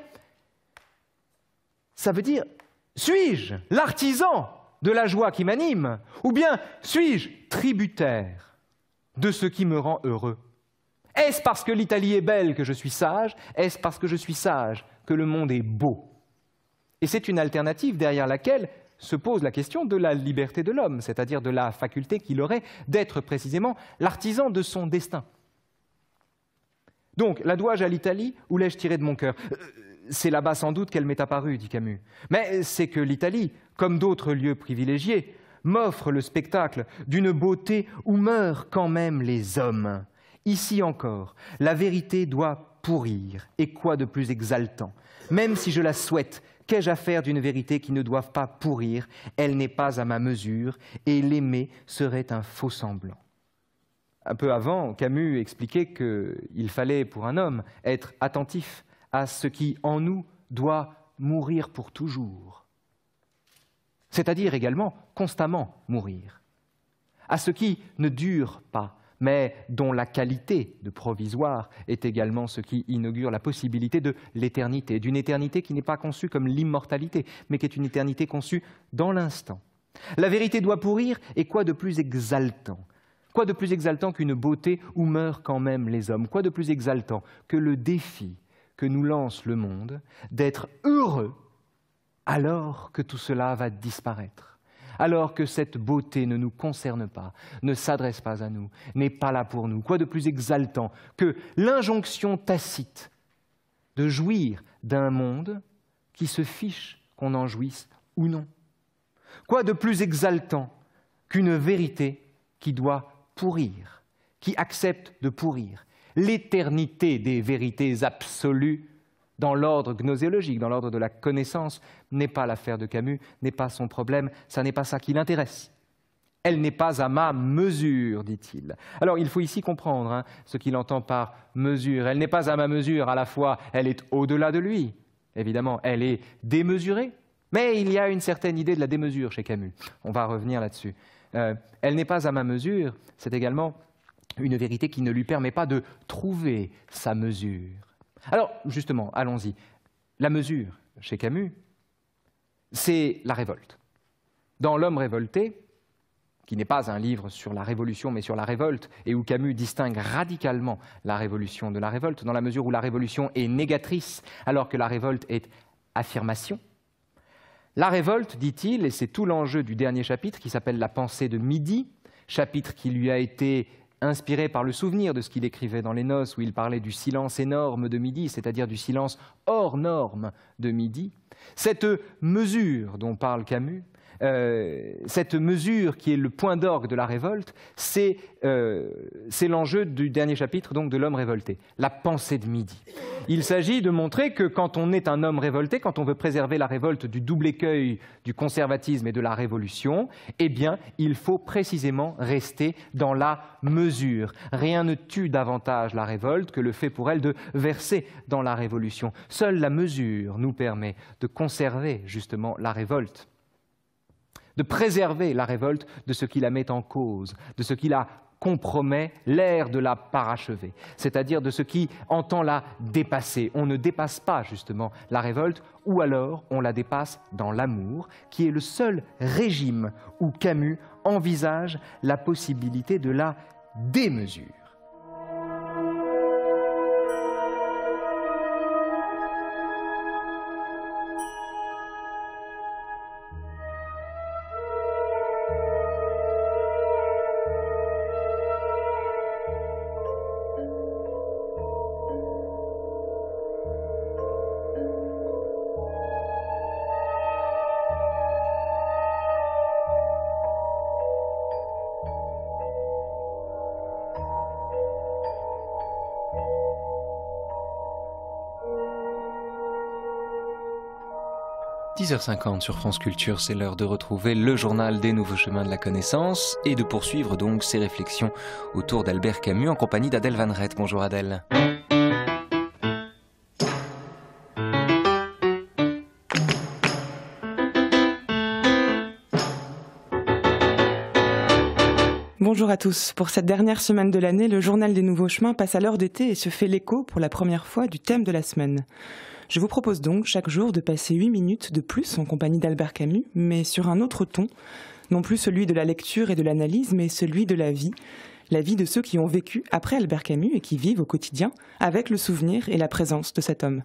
ça veut dire, suis-je l'artisan de la joie qui m'anime, ou bien suis-je tributaire de ce qui me rend heureux? Est-ce parce que l'Italie est belle que je suis sage? Est-ce parce que je suis sage que le monde est beau? Et c'est une alternative derrière laquelle se pose la question de la liberté de l'homme, c'est-à-dire de la faculté qu'il aurait d'être précisément l'artisan de son destin. Donc, la dois-je à l'Italie ou l'ai-je tirée de mon cœur? C'est là-bas sans doute qu'elle m'est apparue, dit Camus. Mais c'est que l'Italie, comme d'autres lieux privilégiés, m'offre le spectacle d'une beauté où meurent quand même les hommes. Ici encore, la vérité doit pourrir, et quoi de plus exaltant? Même si je la souhaite, qu'ai-je à faire d'une vérité qui ne doive pas pourrir? Elle n'est pas à ma mesure, et l'aimer serait un faux semblant. Un peu avant, Camus expliquait qu'il fallait pour un homme être attentif à ce qui, en nous, doit mourir pour toujours. C'est-à-dire également constamment mourir. À ce qui ne dure pas, mais dont la qualité de provisoire est également ce qui inaugure la possibilité de l'éternité, d'une éternité qui n'est pas conçue comme l'immortalité, mais qui est une éternité conçue dans l'instant. La vérité doit pourrir, et quoi de plus exaltant? Quoi de plus exaltant qu'une beauté où meurent quand même les hommes? Quoi de plus exaltant que le défi que nous lance le monde d'être heureux alors que tout cela va disparaître? Alors que cette beauté ne nous concerne pas, ne s'adresse pas à nous, n'est pas là pour nous. Quoi de plus exaltant que l'injonction tacite de jouir d'un monde qui se fiche qu'on en jouisse ou non? Quoi de plus exaltant qu'une vérité qui doit pourrir, qui accepte de pourrir? L'éternité des vérités absolues dans l'ordre gnoséologique, dans l'ordre de la connaissance, n'est pas l'affaire de Camus, n'est pas son problème, ça n'est pas ça qui l'intéresse. Elle n'est pas à ma mesure, dit-il. Alors il faut ici comprendre ce qu'il entend par mesure. Elle n'est pas à ma mesure, à la fois elle est au-delà de lui, évidemment, elle est démesurée, mais il y a une certaine idée de la démesure chez Camus. On va revenir là-dessus. Elle n'est pas à ma mesure, c'est également une vérité qui ne lui permet pas de trouver sa mesure. Alors, justement, allons-y. La mesure, chez Camus, c'est la révolte. Dans L'homme révolté, qui n'est pas un livre sur la révolution, mais sur la révolte, et où Camus distingue radicalement la révolution de la révolte, dans la mesure où la révolution est négatrice, alors que la révolte est affirmation. La révolte, dit-il, et c'est tout l'enjeu du dernier chapitre, qui s'appelle « La pensée de midi », chapitre qui lui a été inspiré par le souvenir de ce qu'il écrivait dans les Noces, où il parlait du silence énorme de midi, c'est-à-dire du silence hors norme de midi. Cette mesure dont parle Camus, cette mesure qui est le point d'orgue de la révolte, c'est l'enjeu du dernier chapitre donc, de L'homme révolté, la pensée de midi. Il s'agit de montrer que quand on est un homme révolté, quand on veut préserver la révolte du double écueil du conservatisme et de la révolution, eh bien, il faut précisément rester dans la mesure. Rien ne tue davantage la révolte que le fait pour elle de verser dans la révolution. Seule la mesure nous permet de conserver justement la révolte, de préserver la révolte de ce qui la met en cause, de ce qui la compromet, l'air de la parachever, c'est-à-dire de ce qui entend la dépasser. On ne dépasse pas justement la révolte, ou alors on la dépasse dans l'amour, qui est le seul régime où Camus envisage la possibilité de la démesure. 10h50 sur France Culture, c'est l'heure de retrouver le journal des nouveaux chemins de la connaissance et de poursuivre donc ces réflexions autour d'Albert Camus en compagnie d'Adèle Van Rett. Bonjour Adèle. Bonjour à tous. Pour cette dernière semaine de l'année, le journal des nouveaux chemins passe à l'heure d'été et se fait l'écho pour la première fois du thème de la semaine. Je vous propose donc chaque jour de passer 8 minutes de plus en compagnie d'Albert Camus, mais sur un autre ton, non plus celui de la lecture et de l'analyse, mais celui de la vie de ceux qui ont vécu après Albert Camus et qui vivent au quotidien avec le souvenir et la présence de cet homme.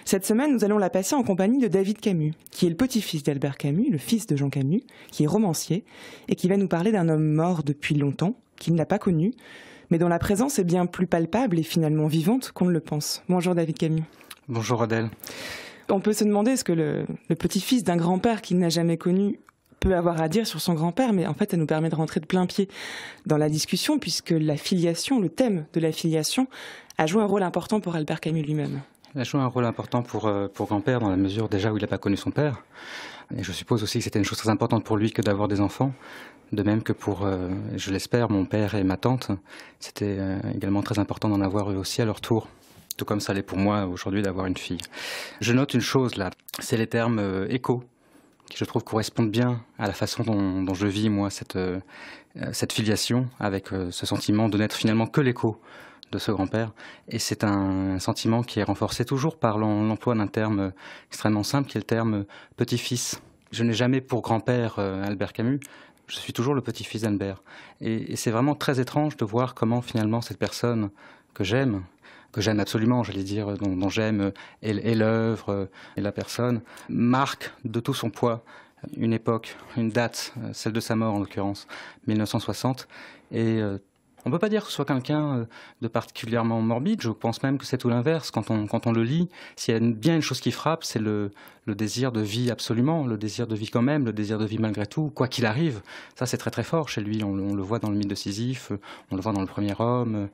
Cette semaine, nous allons la passer en compagnie de David Camus, qui est le petit-fils d'Albert Camus, le fils de Jean Camus, qui est romancier et qui va nous parler d'un homme mort depuis longtemps, qu'il n'a pas connu, mais dont la présence est bien plus palpable et finalement vivante qu'on ne le pense. Bonjour David Camus. Bonjour Adèle. On peut se demander ce que le petit-fils d'un grand-père qu'il n'a jamais connu peut avoir à dire sur son grand-père, mais en fait, ça nous permet de rentrer de plein pied dans la discussion, puisque la filiation, le thème de la filiation, a joué un rôle important pour Albert Camus lui-même. Il a joué un rôle important pour grand-père dans la mesure déjà où il n'a pas connu son père. Et je suppose aussi que c'était une chose très importante pour lui que d'avoir des enfants. De même que pour, je l'espère, mon père et ma tante, c'était également très important d'en avoir eux aussi à leur tour. Tout comme ça l'est pour moi aujourd'hui d'avoir une fille. Je note une chose là, c'est les termes écho, qui je trouve correspondent bien à la façon dont je vis moi cette filiation, avec ce sentiment de n'être finalement que l'écho de ce grand-père. Et c'est un sentiment qui est renforcé toujours par l'emploi d'un terme extrêmement simple, qui est le terme petit-fils. Je n'ai jamais pour grand-père Albert Camus, je suis toujours le petit-fils d'Albert. Et c'est vraiment très étrange de voir comment finalement cette personne que j'aime absolument, j'allais dire, dont j'aime et l'œuvre et la personne, marque de tout son poids une époque, une date, celle de sa mort en l'occurrence, 1960. Et on ne peut pas dire que ce soit quelqu'un de particulièrement morbide, je pense même que c'est tout l'inverse. Quand on le lit, s'il y a bien une chose qui frappe, c'est le désir de vie absolument, le désir de vie quand même, le désir de vie malgré tout, quoi qu'il arrive. Ça c'est très très fort chez lui, on le voit dans le mythe de Sisyphe, on le voit dans le premier homme,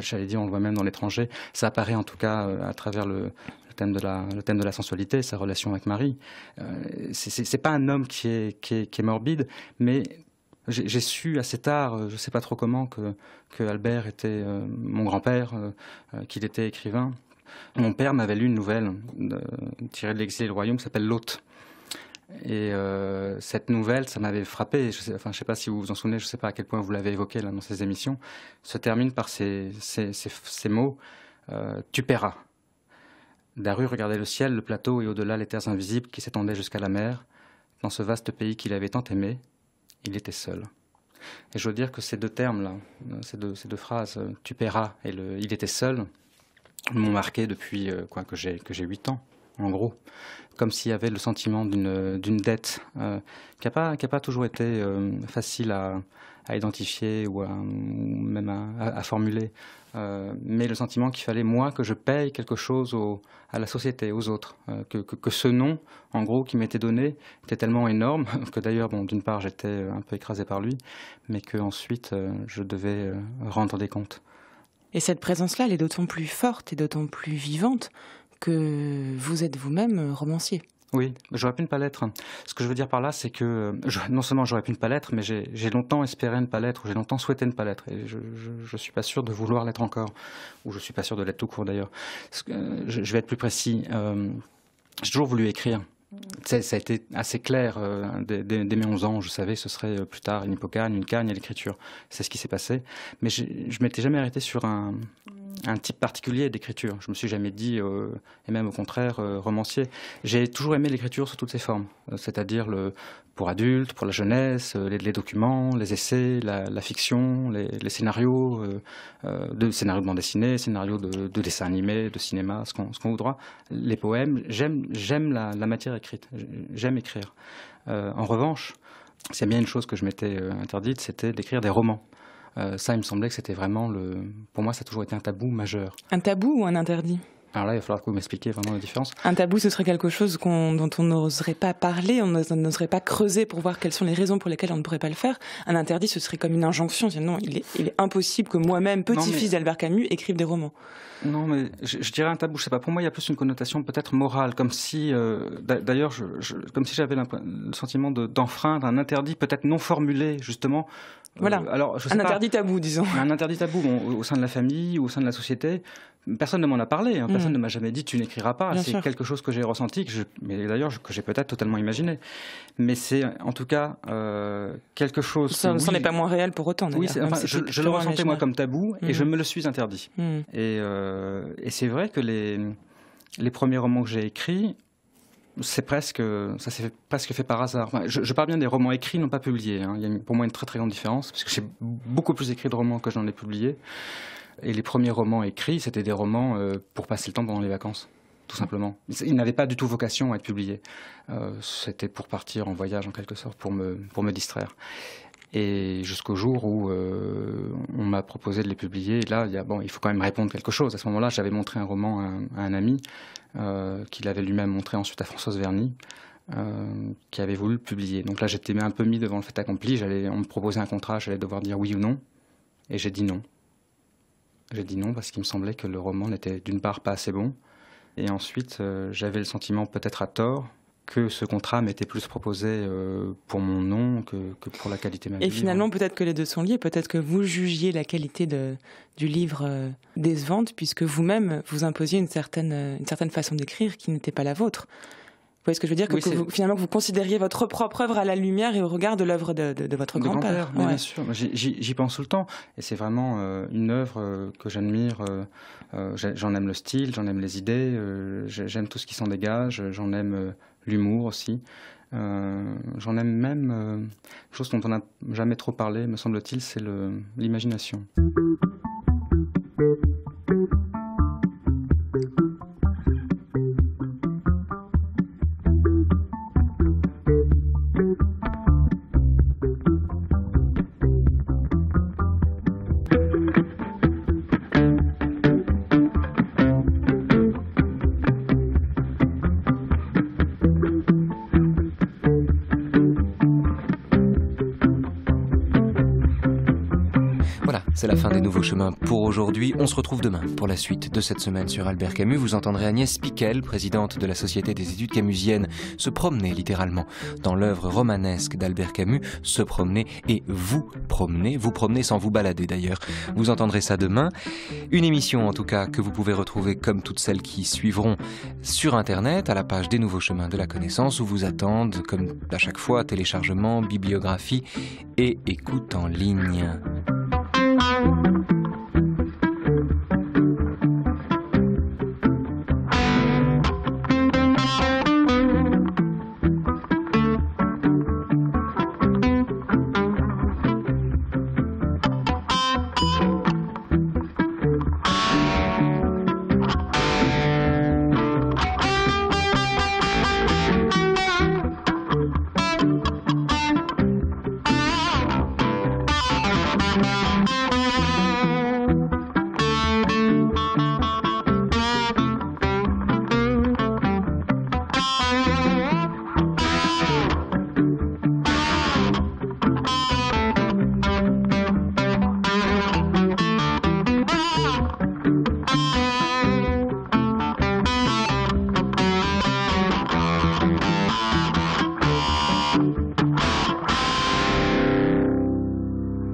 j'allais dire on le voit même dans l'étranger. Ça apparaît en tout cas à travers le thème de la sensualité, sa relation avec Marie. C'est pas un homme qui est morbide, mais j'ai su assez tard, je ne sais pas trop comment, que Albert était mon grand-père, qu'il était écrivain. Mon père m'avait lu une nouvelle tirée de l'Exil et le Royaume qui s'appelle L'Hôte. Et cette nouvelle, ça m'avait frappé. Je ne sais pas si vous vous en souvenez, je ne sais pas à quel point vous l'avez évoqué là, dans ces émissions. Se termine par ces mots tu paieras. Daru regardait le ciel, le plateau et au-delà les terres invisibles qui s'étendaient jusqu'à la mer. Dans ce vaste pays qu'il avait tant aimé, il était seul. Et je veux dire que ces deux termes-là, ces deux phrases, tu paieras et il était seul, m'ont marqué depuis que j'ai 8 ans, en gros. Comme s'il y avait le sentiment d'une dette qui n'a pas toujours été facile à identifier ou même à formuler. Mais le sentiment qu'il fallait, moi, que je paye quelque chose à la société, aux autres. Que ce nom, en gros, qui m'était donné, était tellement énorme que d'ailleurs, d'une part, j'étais un peu écrasé par lui, mais qu'ensuite, je devais rendre des comptes. Et cette présence-là, elle est d'autant plus forte et d'autant plus vivante que vous êtes vous-même romancier. Oui, j'aurais pu ne pas l'être. Ce que je veux dire par là, c'est que non seulement j'aurais pu ne pas l'être, mais j'ai longtemps espéré ne pas l'être, ou j'ai longtemps souhaité ne pas l'être. Et je suis pas sûr de vouloir l'être encore, ou je suis pas sûr de l'être tout court d'ailleurs. Je vais être plus précis. J'ai toujours voulu écrire. Ça a été assez clair dès mes 11 ans. Je savais que ce serait plus tard une hypocagne, une cagne à l'écriture. C'est ce qui s'est passé. Mais je m'étais jamais arrêté sur un type particulier d'écriture. Je me suis jamais dit, et même au contraire, romancier. J'ai toujours aimé l'écriture sous toutes ses formes, c'est-à-dire pour adultes, pour la jeunesse, les documents, les essais, la fiction, les scénarios, scénarios de bande dessinée, scénarios de dessins animés, de cinéma, ce qu'on voudra, les poèmes. J'aime la matière écrite, j'aime écrire. En revanche, s'il y a bien une chose que je m'étais interdite, c'était d'écrire des romans. Ça, il me semblait que c'était vraiment pour moi, ça a toujours été un tabou majeur. Un tabou ou un interdit ? Alors là, il va falloir que vous m'expliquiez vraiment la différence. Un tabou, ce serait quelque chose dont on n'oserait pas parler, on n'oserait pas creuser pour voir quelles sont les raisons pour lesquelles on ne pourrait pas le faire. Un interdit, ce serait comme une injonction. Non, il est impossible que moi-même, petit-fils d'Albert Camus, écrive des romans. Non, mais je dirais un tabou, je sais pas. Pour moi, il y a plus une connotation peut-être morale, comme si, d'ailleurs, comme si j'avais le sentiment d'enfreindre un interdit peut-être non formulé, justement. Voilà, alors, je sais un pas, interdit tabou, disons. Un interdit tabou, bon, au sein de la famille, au sein de la société. Personne ne m'en a parlé, hein. Personne ne m'a jamais dit tu n'écriras pas. C'est quelque chose que j'ai ressenti, mais d'ailleurs que j'ai peut-être totalement imaginé. Mais c'est en tout cas quelque chose. Ça n'est pas moins réel pour autant. Oui, je le ressentais moi comme tabou et je me le suis interdit. Et c'est vrai que les premiers romans que j'ai écrits, ça s'est presque fait par hasard. Enfin, je parle bien des romans écrits, non pas publiés. Hein. Il y a pour moi une très très grande différence parce que j'ai beaucoup plus écrit de romans que j'en ai publiés. Et les premiers romans écrits, c'était des romans pour passer le temps pendant les vacances, tout simplement. Ils n'avaient pas du tout vocation à être publiés. C'était pour partir en voyage, en quelque sorte, pour me distraire. Et jusqu'au jour où on m'a proposé de les publier. Et là, il faut quand même répondre quelque chose. À ce moment-là, j'avais montré un roman à un ami, qu'il avait lui-même montré ensuite à Françoise Verny, qui avait voulu le publier. Donc là, j'étais un peu mis devant le fait accompli. On me proposait un contrat, j'allais devoir dire oui ou non. Et j'ai dit non. J'ai dit non parce qu'il me semblait que le roman n'était d'une part pas assez bon. Et ensuite, j'avais le sentiment, peut-être à tort, que ce contrat m'était plus proposé pour mon nom que pour la qualité même. Et finalement, peut-être que les deux sont liés. Peut-être que vous jugiez la qualité du livre décevante, puisque vous-même, vous imposiez une certaine façon d'écrire qui n'était pas la vôtre. Vous voyez ce que je veux dire, finalement, vous considériez votre propre œuvre à la lumière et au regard de l'œuvre de votre grand-père. Bien sûr, j'y pense tout le temps. Et c'est vraiment une œuvre que j'admire. J'en aime le style, j'en aime les idées, j'aime tout ce qui s'en dégage, j'en aime l'humour aussi. J'en aime même, chose dont on n'a jamais trop parlé, me semble-t-il, c'est l'imagination. C'est la fin des Nouveaux Chemins pour aujourd'hui. On se retrouve demain pour la suite de cette semaine sur Albert Camus. Vous entendrez Agnès Piquel, présidente de la Société des études camusiennes, se promener littéralement dans l'œuvre romanesque d'Albert Camus, se promener et vous promener sans vous balader d'ailleurs. Vous entendrez ça demain. Une émission en tout cas que vous pouvez retrouver comme toutes celles qui suivront sur Internet à la page des Nouveaux Chemins de la Connaissance où vous attendent comme à chaque fois téléchargement, bibliographie et écoute en ligne.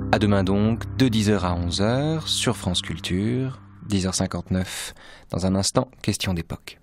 À demain donc, de 10h à 11h, sur France Culture, 10h59. Dans un instant, question d'époque.